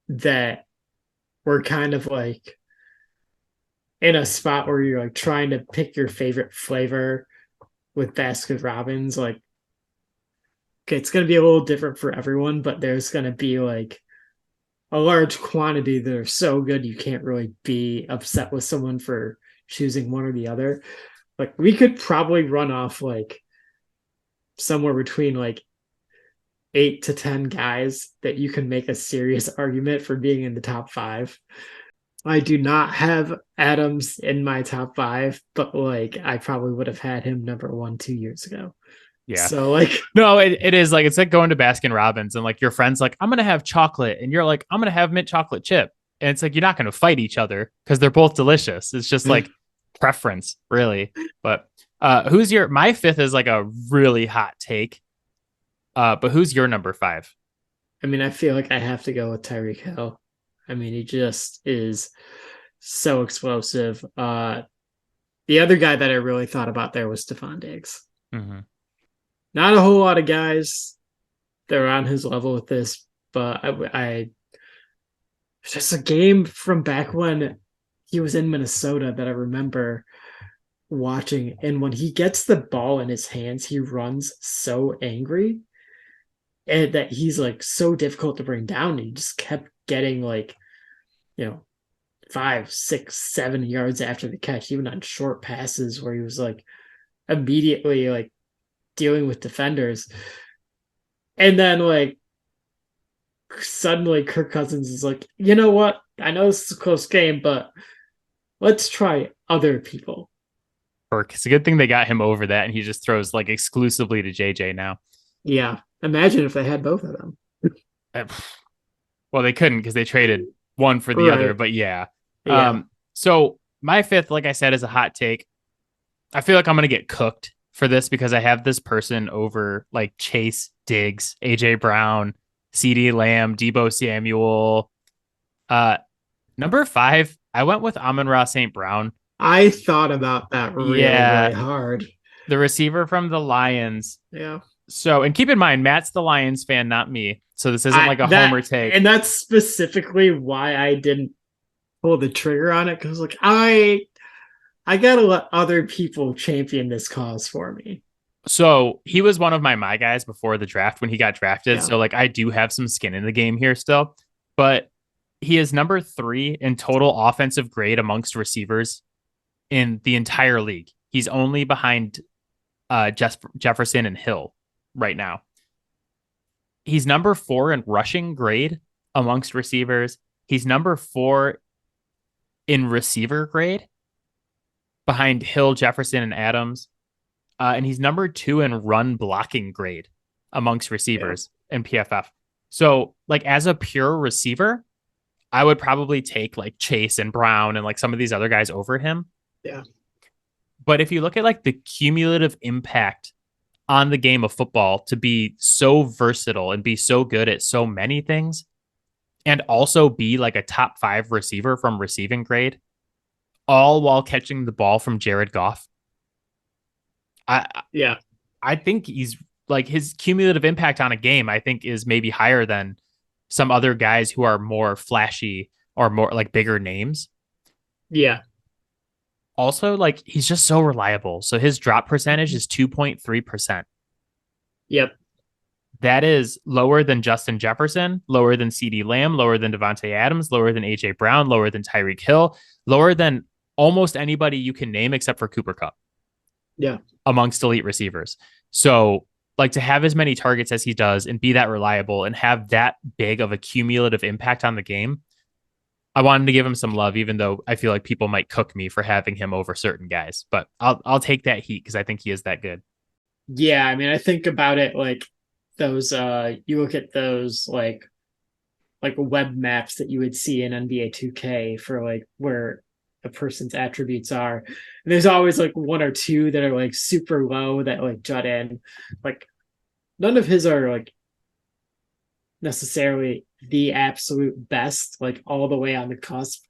that we're kind of like in a spot where you're like trying to pick your favorite flavor with Baskin Robbins. Like, okay, it's going to be a little different for everyone, but there's going to be like a large quantity that are so good you can't really be upset with someone for choosing one or the other. Like, we could probably run off like somewhere between like 8 to 10 guys that you can make a serious argument for being in the top 5. I do not have Adams in my top 5, but like I probably would have had him number 1 2 years ago. Yeah. So like, no, it is like, it's like going to Baskin Robbins and like your friend's like, I'm going to have chocolate. And you're like, I'm going to have mint chocolate chip. And it's like, you're not going to fight each other because they're both delicious. It's just like preference, really. But my 5th is like a really hot take. But who's your number 5? I mean, I feel like I have to go with Tyreek Hill. I mean, he just is so explosive. The other guy that I really thought about there was Stephon Diggs. Mm-hmm. Not a whole lot of guys that are on his level with this, but I just a game from back when he was in Minnesota that I remember watching. And when he gets the ball in his hands, he runs so angry and that he's like so difficult to bring down. He just kept getting like, 5, 6, 7 yards after the catch, even on short passes where he was like immediately like dealing with defenders. And then like suddenly Kirk Cousins is like, you know what? I know this is a close game, but let's try other people. It's a good thing they got him over that, and he just throws like exclusively to JJ now. Yeah. Imagine if they had both of them. Well, they couldn't because they traded one for the other, but yeah. So my 5th, like I said, is a hot take. I feel like I'm going to get cooked for this because I have this person over like Chase, Diggs, AJ Brown, CeeDee Lamb, Deebo Samuel. Number 5, I went with Amon-Ra St. Brown. I thought about that really hard. The receiver from the Lions. Yeah. So, and keep in mind, Matt's the Lions fan, not me. So this isn't like a homer take. And that's specifically why I didn't pull the trigger on it, because like I gotta let other people champion this cause for me. So he was one of my guys before the draft when he got drafted. Yeah. So like I do have some skin in the game here still, but he is number 3 in total offensive grade amongst receivers in the entire league. He's only behind Jefferson and Hill right now. He's number 4 in rushing grade amongst receivers. He's number 4 in receiver grade behind Hill, Jefferson, and Adams. And he's number 2 in run blocking grade amongst receivers in PFF. So, like, as a pure receiver, I would probably take like Chase and Brown and like some of these other guys over him. Yeah. But if you look at like the cumulative impact on the game of football to be so versatile and be so good at so many things, and also be like a top 5 receiver from receiving grade, all while catching the ball from Jared Goff. I think he's like, his cumulative impact on a game, I think, is maybe higher than some other guys who are more flashy or more like bigger names. Yeah. Also, like, he's just so reliable. So his drop percentage is 2.3%. Yep. That is lower than Justin Jefferson, lower than CeeDee Lamb, lower than Devontae Adams, lower than AJ Brown, lower than Tyreek Hill, lower than almost anybody you can name except for Cooper Kupp. Yeah. Amongst elite receivers. So, like, to have as many targets as he does and be that reliable and have that big of a cumulative impact on the game, I wanted to give him some love, even though I feel like people might cook me for having him over certain guys. But I'll take that heat because I think he is that good. Yeah, I mean, I think about it like those you look at those like web maps that you would see in NBA 2K for like where a person's attributes are. And there's always like 1 or 2 that are like super low that like jut in. Like none of his are like necessarily the absolute best, like all the way on the cusp,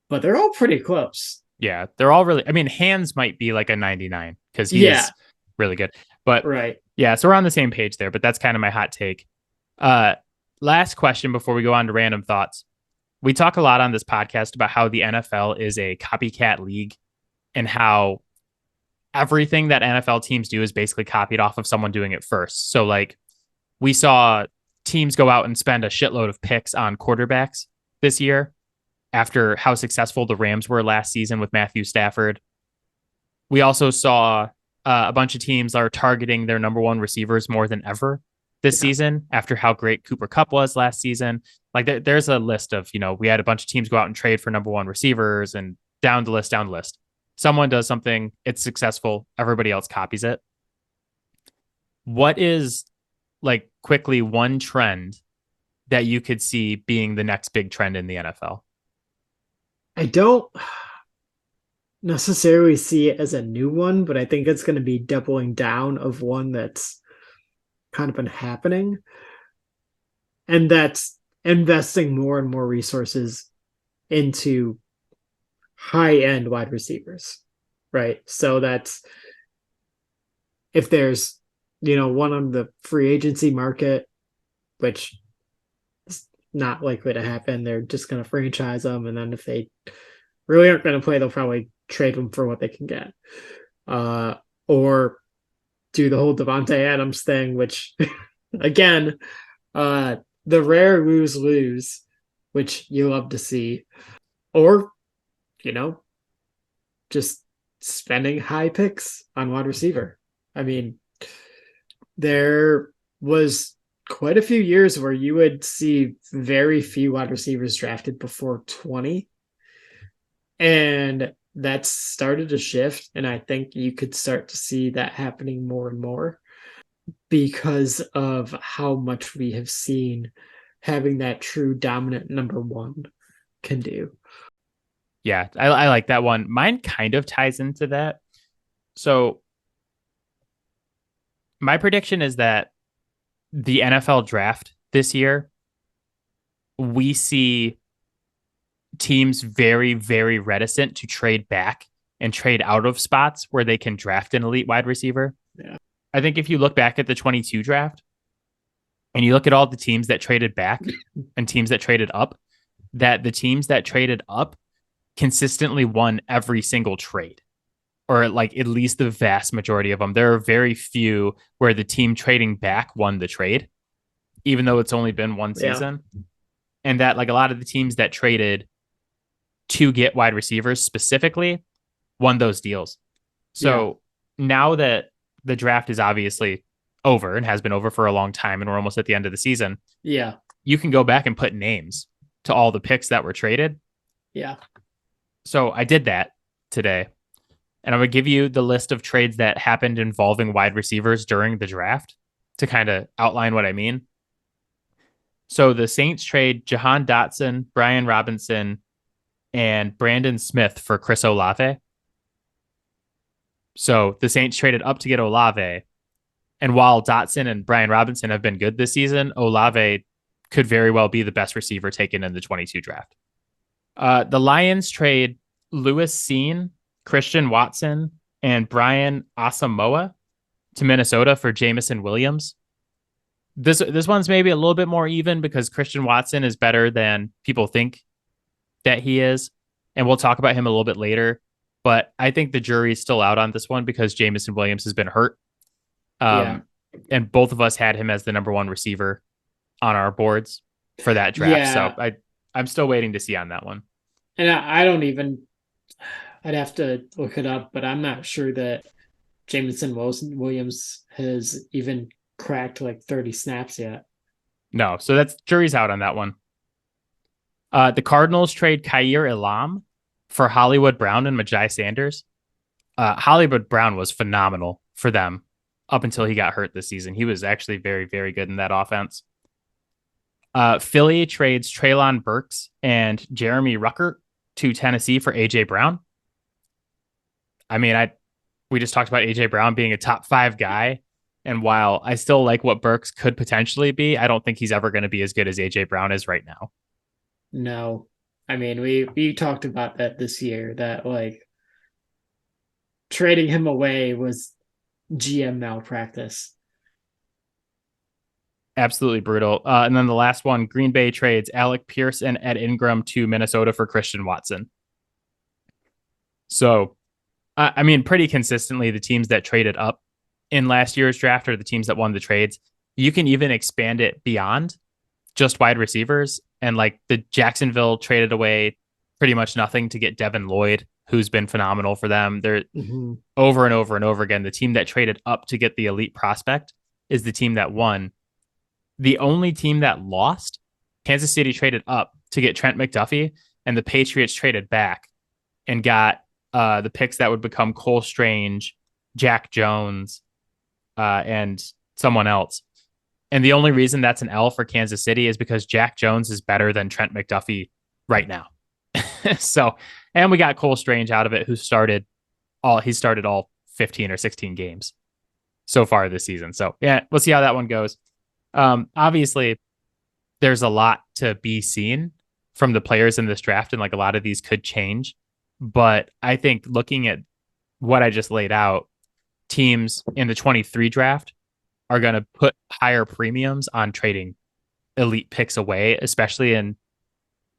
but they're all pretty close. Yeah, they're all really, I mean, Hands might be like a 99 because he is really good. But right. Yeah, so we're on the same page there, but that's kind of my hot take. Last question before we go on to random thoughts. We talk a lot on this podcast about how the NFL is a copycat league and how everything that NFL teams do is basically copied off of someone doing it first. So, like, we saw teams go out and spend a shitload of picks on quarterbacks this year after how successful the Rams were last season with Matthew Stafford. We also saw a bunch of teams are targeting their number 1 receivers more than ever this season after how great Cooper Kupp was last season. Like, there's a list of, we had a bunch of teams go out and trade for number 1 receivers and down the list. Someone does something, it's successful, everybody else copies it. What is, like, quickly one trend that you could see being the next big trend in the NFL? I don't necessarily see it as a new one, but I think it's going to be doubling down of one that's kind of been happening. And that's investing more and more resources into high-end wide receivers, right? So that's, if there's, one on the free agency market, which is not likely to happen, they're just going to franchise them. And then if they really aren't going to play, they'll probably trade them for what they can get. Or do the whole Devontae Adams thing, which, again, the rare lose-lose, which you love to see. Or, just spending high picks on wide receiver. I mean, there was quite a few years where you would see very few wide receivers drafted before 20. And that's started to shift. And I think you could start to see that happening more and more because of how much we have seen having that true dominant number 1 can do. Yeah, I like that one. Mine kind of ties into that. So my prediction is that the NFL draft this year, we see teams very, very reticent to trade back and trade out of spots where they can draft an elite wide receiver. Yeah. I think if you look back at the 22 draft and you look at all the teams that traded back and teams that traded up, that the teams that traded up consistently won every single trade, or like at least the vast majority of them. There are very few where the team trading back won the trade, even though it's only been one season. And that, like, a lot of the teams that traded to get wide receivers specifically won those deals. So now that the draft is obviously over and has been over for a long time, and we're almost at the end of the season, you can go back and put names to all the picks that were traded. So I did that today, and I'm going to give you the list of trades that happened involving wide receivers during the draft to kind of outline what I mean. So the Saints trade Jahan Dotson, Brian Robinson, and Brandon Smith for Chris Olave. So the Saints traded up to get Olave. And while Dotson and Brian Robinson have been good this season, Olave could very well be the best receiver taken in the 22 draft. The Lions trade Lewis Seen, Christian Watson, and Brian Asamoah to Minnesota for Jamison Williams. This one's maybe a little bit more even because Christian Watson is better than people think that he is. And we'll talk about him a little bit later. But I think the jury's still out on this one because Jamison Williams has been hurt. And both of us had him as the number one receiver on our boards for that draft. So I'm still waiting to see on that one. And I'd have to look it up, but I'm not sure that Jamison Williams has even cracked like 30 snaps yet. No, so that's jury's out on that one. The Cardinals trade Khair Elam for Hollywood Brown and Majai Sanders. Hollywood Brown was phenomenal for them up until he got hurt this season. He was actually very, very good in that offense. Philly trades Treylon Burks and Jeremy Ruckert to Tennessee for A.J. Brown. I mean, we just talked about A.J. Brown being a top 5 guy. And while I still like what Burks could potentially be, I don't think he's ever going to be as good as A.J. Brown is right now. No. I mean, we talked about that this year, that like trading him away was GM malpractice. Absolutely brutal. And then the last one, Green Bay trades Alec Pierce and Ed Ingram to Minnesota for Christian Watson. So, I mean, pretty consistently, the teams that traded up in last year's draft are the teams that won the trades. You can even expand it beyond just wide receivers. And like the Jacksonville traded away pretty much nothing to get Devin Lloyd, who's been phenomenal for them. They're over and over and over again. The team that traded up to get the elite prospect is the team that won. The only team that lost, Kansas City traded up to get Trent McDuffie, and the Patriots traded back and got the picks that would become Cole Strange, Jack Jones, and someone else. And the only reason that's an L for Kansas City is because Jack Jones is better than Trent McDuffie right now. So, and we got Cole Strange out of it, who started all 15 or 16 games so far this season. So yeah, we'll see how that one goes. Obviously there's a lot to be seen from the players in this draft, and like a lot of these could change. But I think looking at what I just laid out, teams in the 23 draft are going to put higher premiums on trading elite picks away, especially in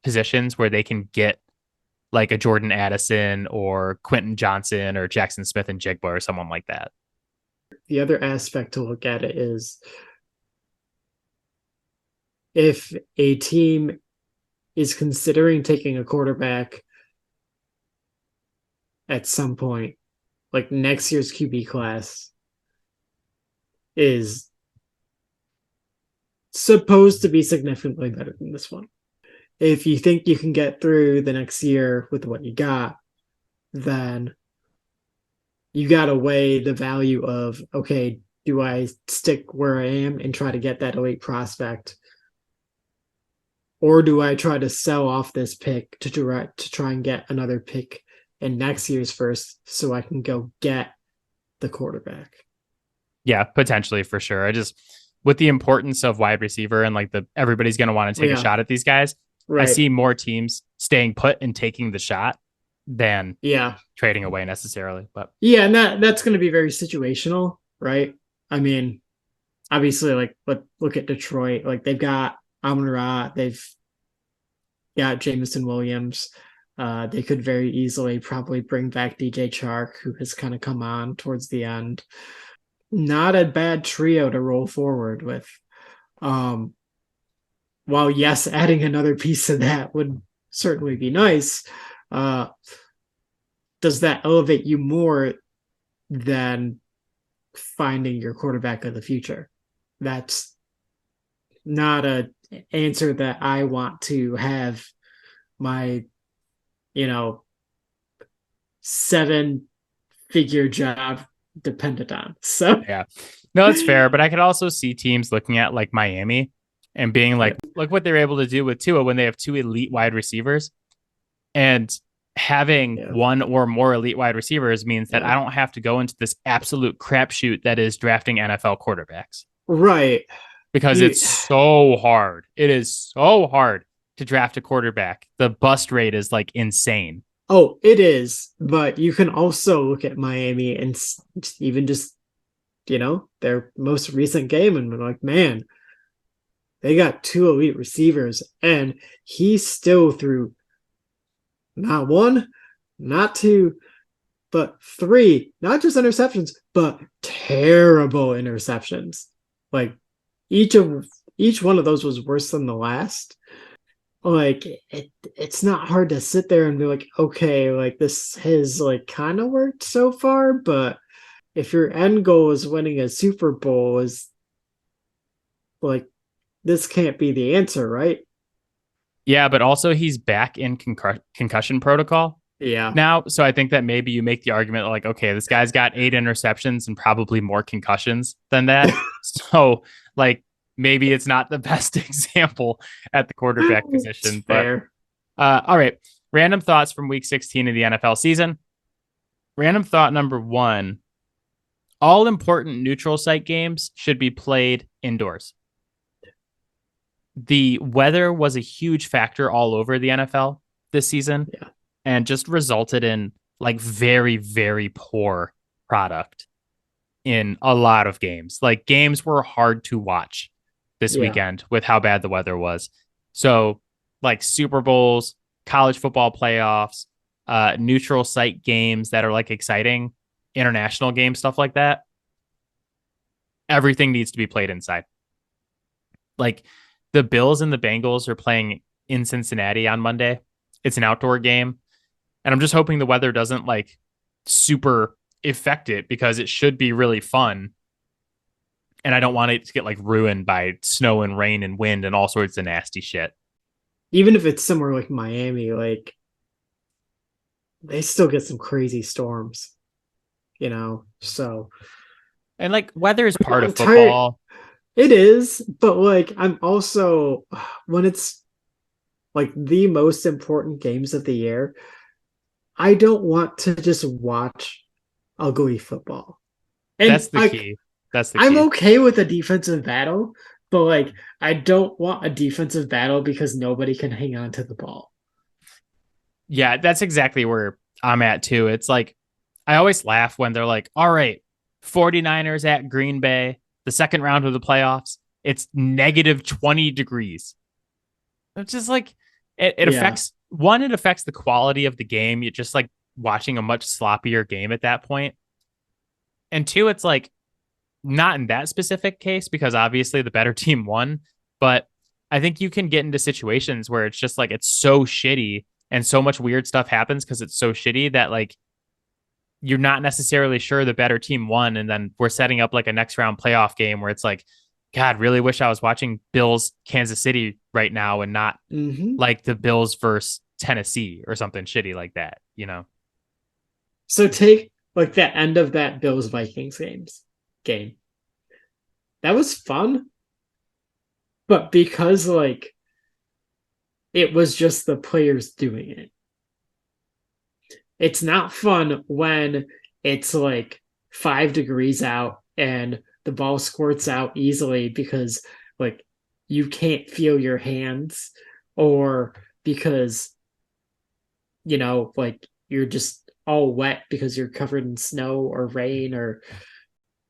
positions where they can get like a Jordan Addison or Quentin Johnson or Jackson Smith and Jigba or someone like that. The other aspect to look at it is if a team is considering taking a quarterback at some point, like next year's QB class is supposed to be significantly better than this one. If you think you can get through the next year with what you got, then you got to weigh the value of, okay, do I stick where I am and try to get that elite prospect? Or do I try to sell off this pick to try and get another pick in next year's first so I can go get the quarterback? Yeah, potentially, for sure. I just, with the importance of wide receiver and like everybody's going to want to take a shot at these guys. Right. I see more teams staying put and taking the shot than trading away necessarily. But yeah, and that's going to be very situational, right? I mean, obviously, like look at Detroit. Like they've got Amon-Ra, they've got Jamison Williams. They could very easily probably bring back DJ Chark, who has kind of come on towards the end. Not a bad trio to roll forward with. While yes, adding another piece of that would certainly be nice. uh, does that elevate you more than finding your quarterback of the future? That's not a answer that I want to have my, you know, 7-figure job dependent on. So Yeah. No, it's fair. But I could also see teams looking at like Miami and being like, yeah, look what they're able to do with Tua when they have two elite wide receivers. And having yeah, one or more elite wide receivers means that yeah. I don't have to go into this absolute crapshoot that is drafting NFL quarterbacks Right. because You it's so hard. It is so hard to draft a quarterback. The bust rate is like insane. Oh, it is, but you can also look at Miami and even just, their most recent game and be like, man, they got two elite receivers, and he still threw not one, not two, but three, not just interceptions, but terrible interceptions. Like each of each one of those was worse than the last. Like it's not hard to sit there and be like, okay, like this has like kind of worked so far, but if your end goal is winning a Super Bowl, is like this can't be the answer, right? Yeah, but also he's back in concussion protocol Yeah. now. So I think that maybe you make the argument like, okay, this guy's got 8 interceptions and probably more concussions than that. So, like, maybe it's not the best example at the quarterback It's position. But fair. all right. Random thoughts from week 16 of the NFL season. Random thought number one: all important neutral site games should be played indoors. The weather was a huge factor all over the NFL this season Yeah. and just resulted in like very, very poor product in a lot of games. Like games were hard to watch this Yeah. weekend with how bad the weather was. So, like Super Bowls, college football playoffs, neutral site games that are like exciting, international games, stuff like that. Everything needs to be played inside. Like the Bills and the Bengals are playing in Cincinnati on Monday. It's an outdoor game. And I'm just hoping the weather doesn't like super affect it because it should be really fun. And I don't want it to get like ruined by snow and rain and wind and all sorts of nasty shit. Even if it's somewhere like Miami, like they still get some crazy storms, So And like weather is part I'm of tired. football. It is, but like I'm also when it's like the most important games of the year, I don't want to just watch ugly football. And That's the like key. That's the I'm key. okay with a defensive battle, but like I don't want a defensive battle because nobody can hang on to the ball. Yeah, that's exactly where I'm at too. It's like I always laugh when they're like, all right, 49ers at Green Bay, the second round of the playoffs. It's negative 20 degrees. It's just like it Yeah. affects one, it affects the quality of the game. You're just like watching a much sloppier game at that point. And two, it's like not in that specific case because obviously the better team won. But I think you can get into situations where it's just like it's so shitty and so much weird stuff happens because it's so shitty that like you're not necessarily sure the better team won. And then we're setting up like a next round playoff game where it's like, God, really wish I was watching Bills Kansas City right now and not Mm-hmm. like the Bills versus Tennessee or something shitty like that, you know? So take like the end of that Bills Vikings game. That was fun, but because like it was just the players doing it. It's not fun when it's like 5 degrees out and the ball squirts out easily because like you can't feel your hands or because like you're just all wet because you're covered in snow or rain or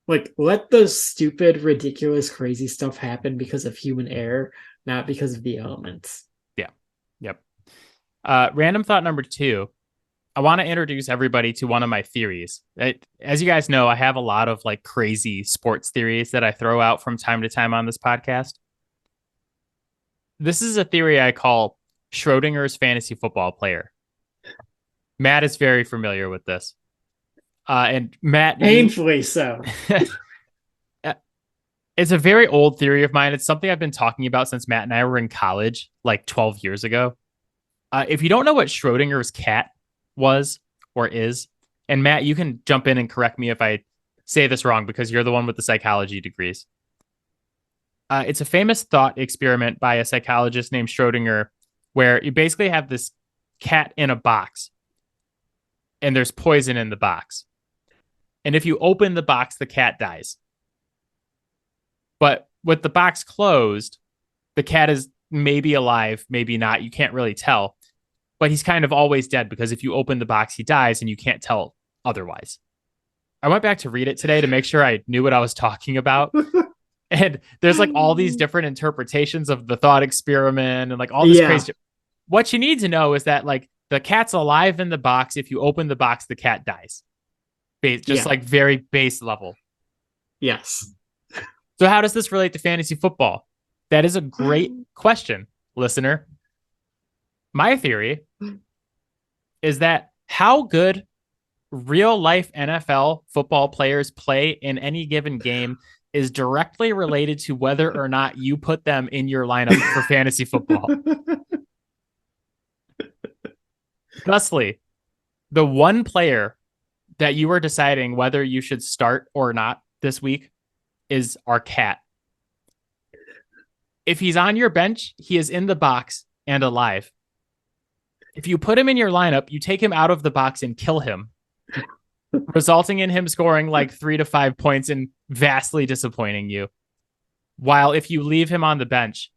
like let the stupid, ridiculous, crazy stuff happen because of human error, not because of the elements. Yeah. Yep. Random thought number two. I want to introduce everybody to one of my theories. As you guys know, I have a lot of like crazy sports theories that I throw out from time to time on this podcast. This is a theory I call Schrodinger's fantasy football player. Matt is very familiar with this. And Matt, Painfully so. it's a very old theory of mine. It's something I've been talking about since Matt and I were in college, like 12 years ago. If you don't know what Schrodinger's cat was or is, and Matt, you can jump in and correct me if I say this wrong because you're the one with the psychology degrees. It's a famous thought experiment by a psychologist named Schrodinger, where you basically have this cat in a box and there's poison in the box. And if you open the box, the cat dies. But with the box closed, the cat is maybe alive, maybe not. You can't really tell. But he's kind of always dead because if you open the box, he dies and you can't tell otherwise. I went back to read it today to make sure I knew what I was talking about. And there's like all these different interpretations of the thought experiment and like all this crazy. What you need to know is that like the cat's alive in the box. If you open the box, the cat dies. Just like very base level. Yes. So how does this relate to fantasy football? That is a great question, listener. My theory is that how good real life NFL football players play in any given game is directly related to whether or not you put them in your lineup for fantasy football. Thusly, the one player that you are deciding whether you should start or not this week is our cat. If he's on your bench, he is in the box and alive. If you put him in your lineup, you take him out of the box and kill him, resulting in him scoring like 3 to 5 points and vastly disappointing you. While if you leave him on the bench,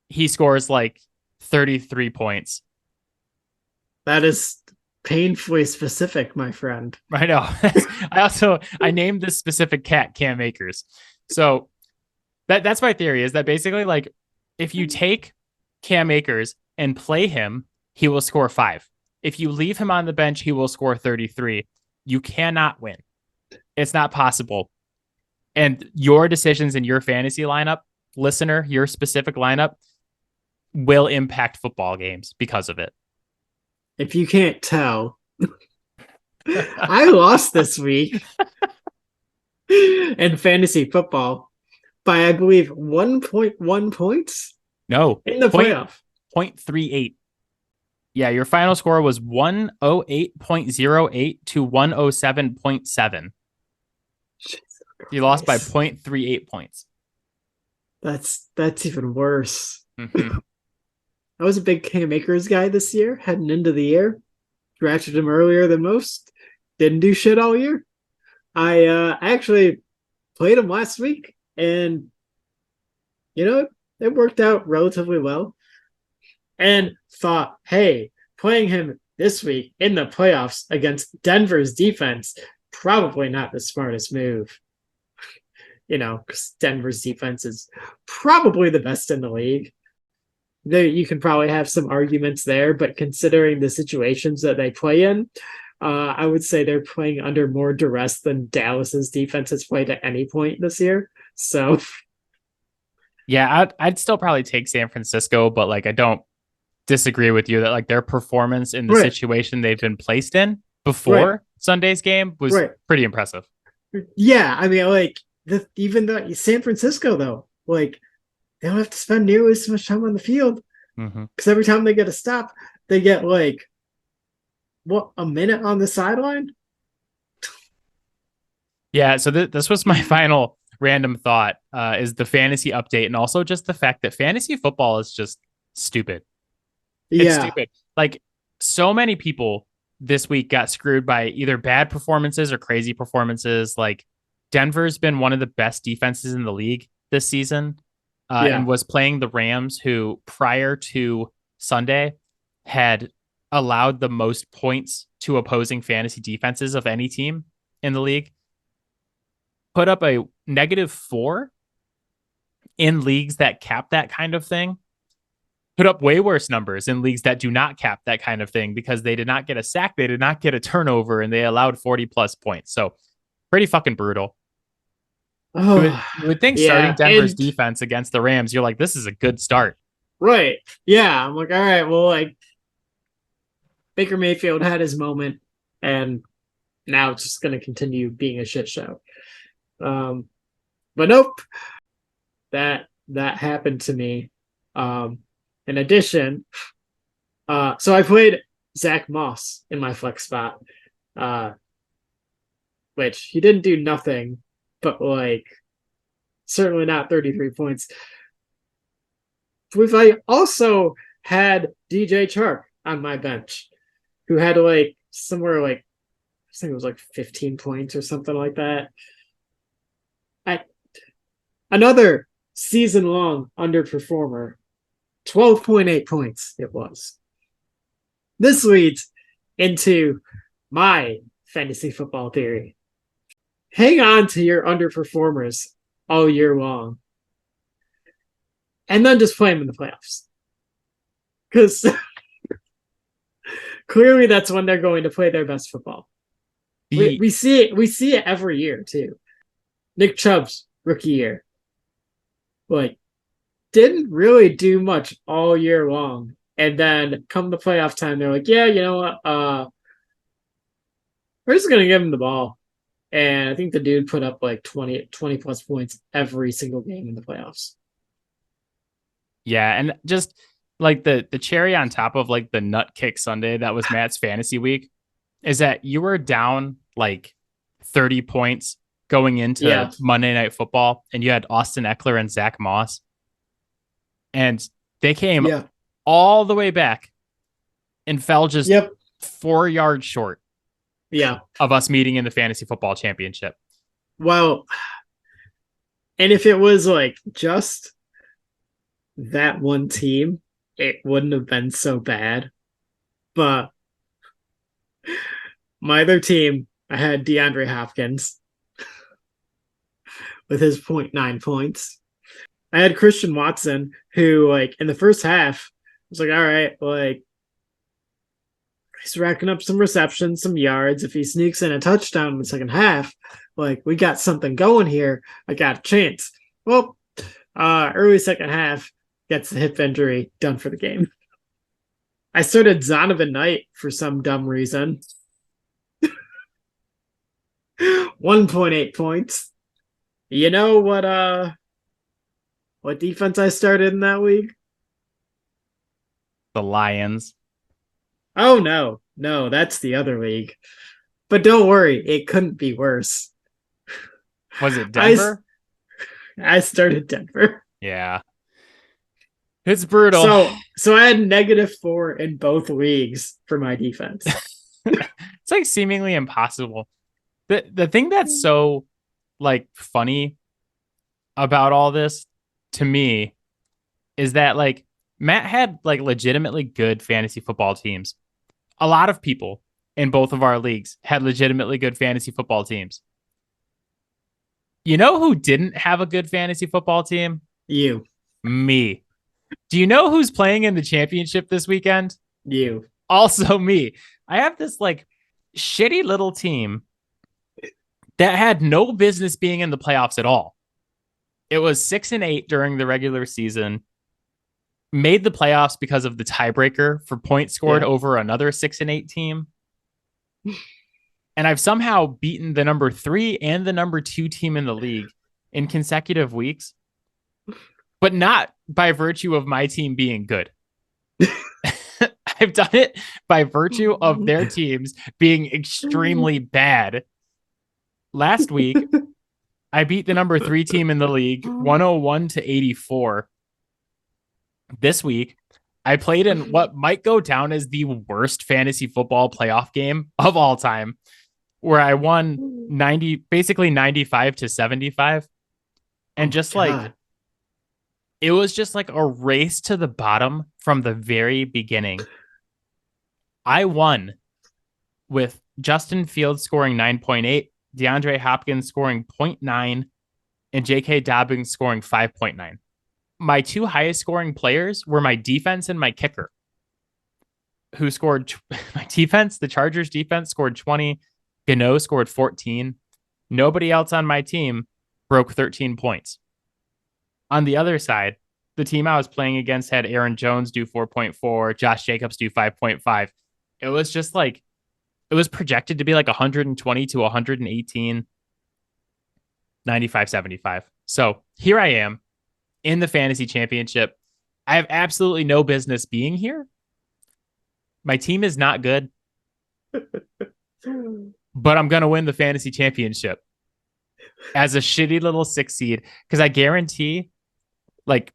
he scores like 33 points. That is painfully specific, my friend. I know. I named this specific cat Cam Akers. So that's my theory is that basically like if you take Cam Akers and play him, he will score 5. If you leave him on the bench, he will score 33. You cannot win. It's not possible. And your decisions in your fantasy lineup, listener, your specific lineup will impact football games because of it. If you can't tell, I lost this week in fantasy football by, I believe, 1.1 points. No, in the playoff. 0.38. Yeah, your final score was 108.08 to 107.7. You lost by 0.38 points. That's even worse. Mm-hmm. I was a big Cam Akers guy this year, heading into the year. Drafted him earlier than most. Didn't do shit all year. I actually played him last week, and it worked out relatively well. And thought, hey, playing him this week in the playoffs against Denver's defense, probably not the smartest move. Because Denver's defense is probably the best in the league. You can probably have some arguments there, but considering the situations that they play in, I would say they're playing under more duress than Dallas's defense has played at any point this year. So, yeah, I'd still probably take San Francisco, but like I don't disagree with you that like their performance in the situation they've been placed in before Sunday's game was pretty impressive. Yeah, I mean, like even though San Francisco though, like they don't have to spend nearly as much time on the field because every time they get a stop, they get like a minute on the sideline. Yeah, so this was my final random thought is the fantasy update, and also just the fact that fantasy football is just stupid. It's stupid. Like so many people this week got screwed by either bad performances or crazy performances. Like Denver's been one of the best defenses in the league this season and was playing the Rams, who prior to Sunday had allowed the most points to opposing fantasy defenses of any team in the league. Put up a -4 in leagues that cap that kind of thing. Put up way worse numbers in leagues that do not cap that kind of thing because they did not get a sack, they did not get a turnover, and they allowed 40 plus points. So pretty fucking brutal. You would think starting Denver's defense against the Rams, you're like, this is a good start. Right. Yeah. I'm like, all right, well, like Baker Mayfield had his moment, and now it's just going to continue being a shit show. But nope, that happened to me. In addition, so I played Zach Moss in my flex spot, which he didn't do nothing, but like certainly not 33 points. I also had DJ Chark on my bench, who had like somewhere like I think it was like 15 points or something like that. Another season-long underperformer, 12.8 points it was. This leads into my fantasy football theory. Hang on to your underperformers all year long, and then just play them in the playoffs. Because clearly that's when they're going to play their best football. We see it every year too. Nick Chubb's rookie year, like, didn't really do much all year long, and then come the playoff time, they're like, yeah, you know what? We're just gonna give him the ball. And I think the dude put up like 20 plus points every single game in the playoffs. Yeah, and just like the cherry on top of like the nut kick Sunday that was Matt's fantasy week is that you were down like 30 points going into Monday Night Football, and you had Austin Eckler and Zach Moss, and they came all the way back and fell just 4 yards short of us meeting in the fantasy football championship. Well, and if it was like just that one team, it wouldn't have been so bad. But my other team, I had DeAndre Hopkins with his 0.9 points. I had Christian Watson, who, like, in the first half, was like, all right, like, he's racking up some receptions, some yards. If he sneaks in a touchdown in the second half, like, we got something going here. I got a chance. Well, early second half, gets the hip injury, done for the game. I started Zonovan Knight for some dumb reason. 1.8 points. You know what defense I started in that league? The Lions. Oh, no, that's the other league. But don't worry, it couldn't be worse. Was it Denver? I started Denver. Yeah. It's brutal. So I had -4 in both leagues for my defense. It's like seemingly impossible. The thing that's so like funny about all this to me is that like Matt had like legitimately good fantasy football teams. A lot of people in both of our leagues had legitimately good fantasy football teams. You know who didn't have a good fantasy football team? You. Me. Do you know who's playing in the championship this weekend? You. Also me. I have this like shitty little team that had no business being in the playoffs at all. It was 6-8 during the regular season, made the playoffs because of the tiebreaker for points scored over another 6-8 team. And I've somehow beaten the number 3 and the number 2 team in the league in consecutive weeks, but not by virtue of my team being good. I've done it by virtue of their teams being extremely bad. Last week, I beat the number 3 team in the league 101-84. This week, I played in what might go down as the worst fantasy football playoff game of all time, where I won 95-75. And like, it was just like a race to the bottom from the very beginning. I won with Justin Fields scoring 9.8, DeAndre Hopkins scoring 0.9, and J.K. Dobbins scoring 5.9. My 2 highest scoring players were my defense and my kicker, who scored my defense. The Chargers defense scored 20. Gano scored 14. Nobody else on my team broke 13 points. On the other side, the team I was playing against had Aaron Jones do 4.4, Josh Jacobs do 5.5. It was just like, it was projected to be like 120 to 118, 95, 75. So here I am in the fantasy championship. I have absolutely no business being here. My team is not good, but I'm going to win the fantasy championship as a shitty little 6 seed because I guarantee like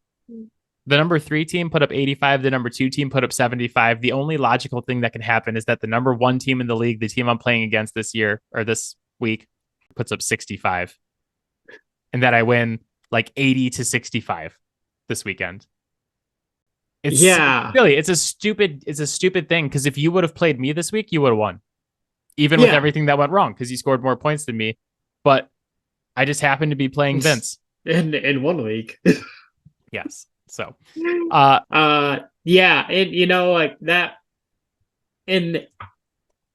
the number 3 team put up 85, the number 2 team put up 75. The only logical thing that can happen is that the number 1 team in the league, the team I'm playing against this year or this week, puts up 65. And that I win like 80 to 65 this weekend. It's really, it's a stupid thing because if you would have played me this week, you would have won. Even with everything that went wrong because you scored more points than me. But I just happened to be playing Vince. In 1 week. Yes. So yeah, and you know, like that in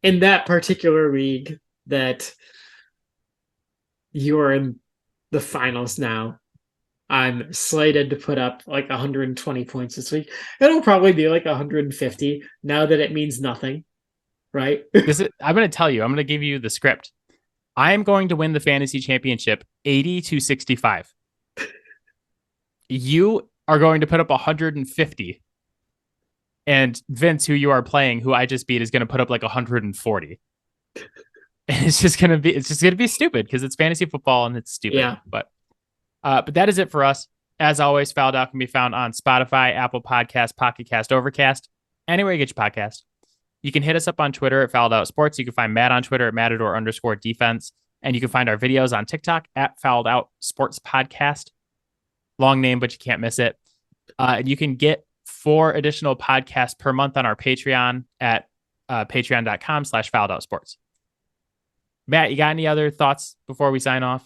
that particular league that you're in the finals now, I'm slated to put up like 120 points this week. It'll probably be like 150 now that it means nothing, right? I'm going to tell you, I'm going to give you the script. I am going to win the fantasy championship 80 to 65. You are going to put up 150. And Vince, who you are playing, who I just beat, is going to put up like 140. And it's just going to be stupid because it's fantasy football and it's stupid. Yeah. But that is it for us. As always, Fouled Out can be found on Spotify, Apple Podcasts, Pocket Cast, Overcast, anywhere you get your podcast. You can hit us up on Twitter at Fouled Out Sports. You can find Matt on Twitter at Matador_defense. And you can find our videos on TikTok at Fouled Out Sports Podcast. Long name, but you can't miss it. And you can get 4 additional podcasts per month on our Patreon at patreon.com/fouledoutsports. Matt, you got any other thoughts before we sign off?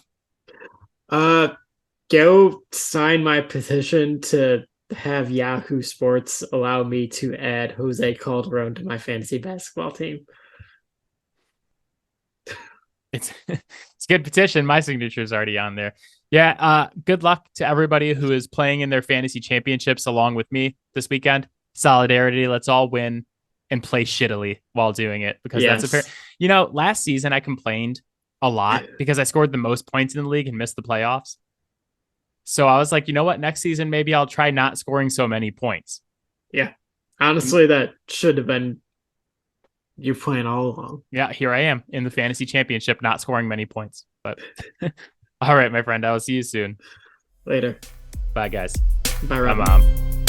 Go sign my petition to have Yahoo Sports allow me to add Jose Calderon to my fantasy basketball team. It's a good petition. My signature is already on there. Yeah. Good luck to everybody who is playing in their fantasy championships along with me this weekend. Solidarity. Let's all win and play shittily while doing it because that's a fair. You know, last season I complained a lot because I scored the most points in the league and missed the playoffs. So I was like, you know what? Next season, maybe I'll try not scoring so many points. Yeah. Honestly, that should have been your plan all along. Yeah, here I am in the fantasy championship, not scoring many points. But all right, my friend, I will see you soon. Later. Bye, guys. Bye, Rob. Mom.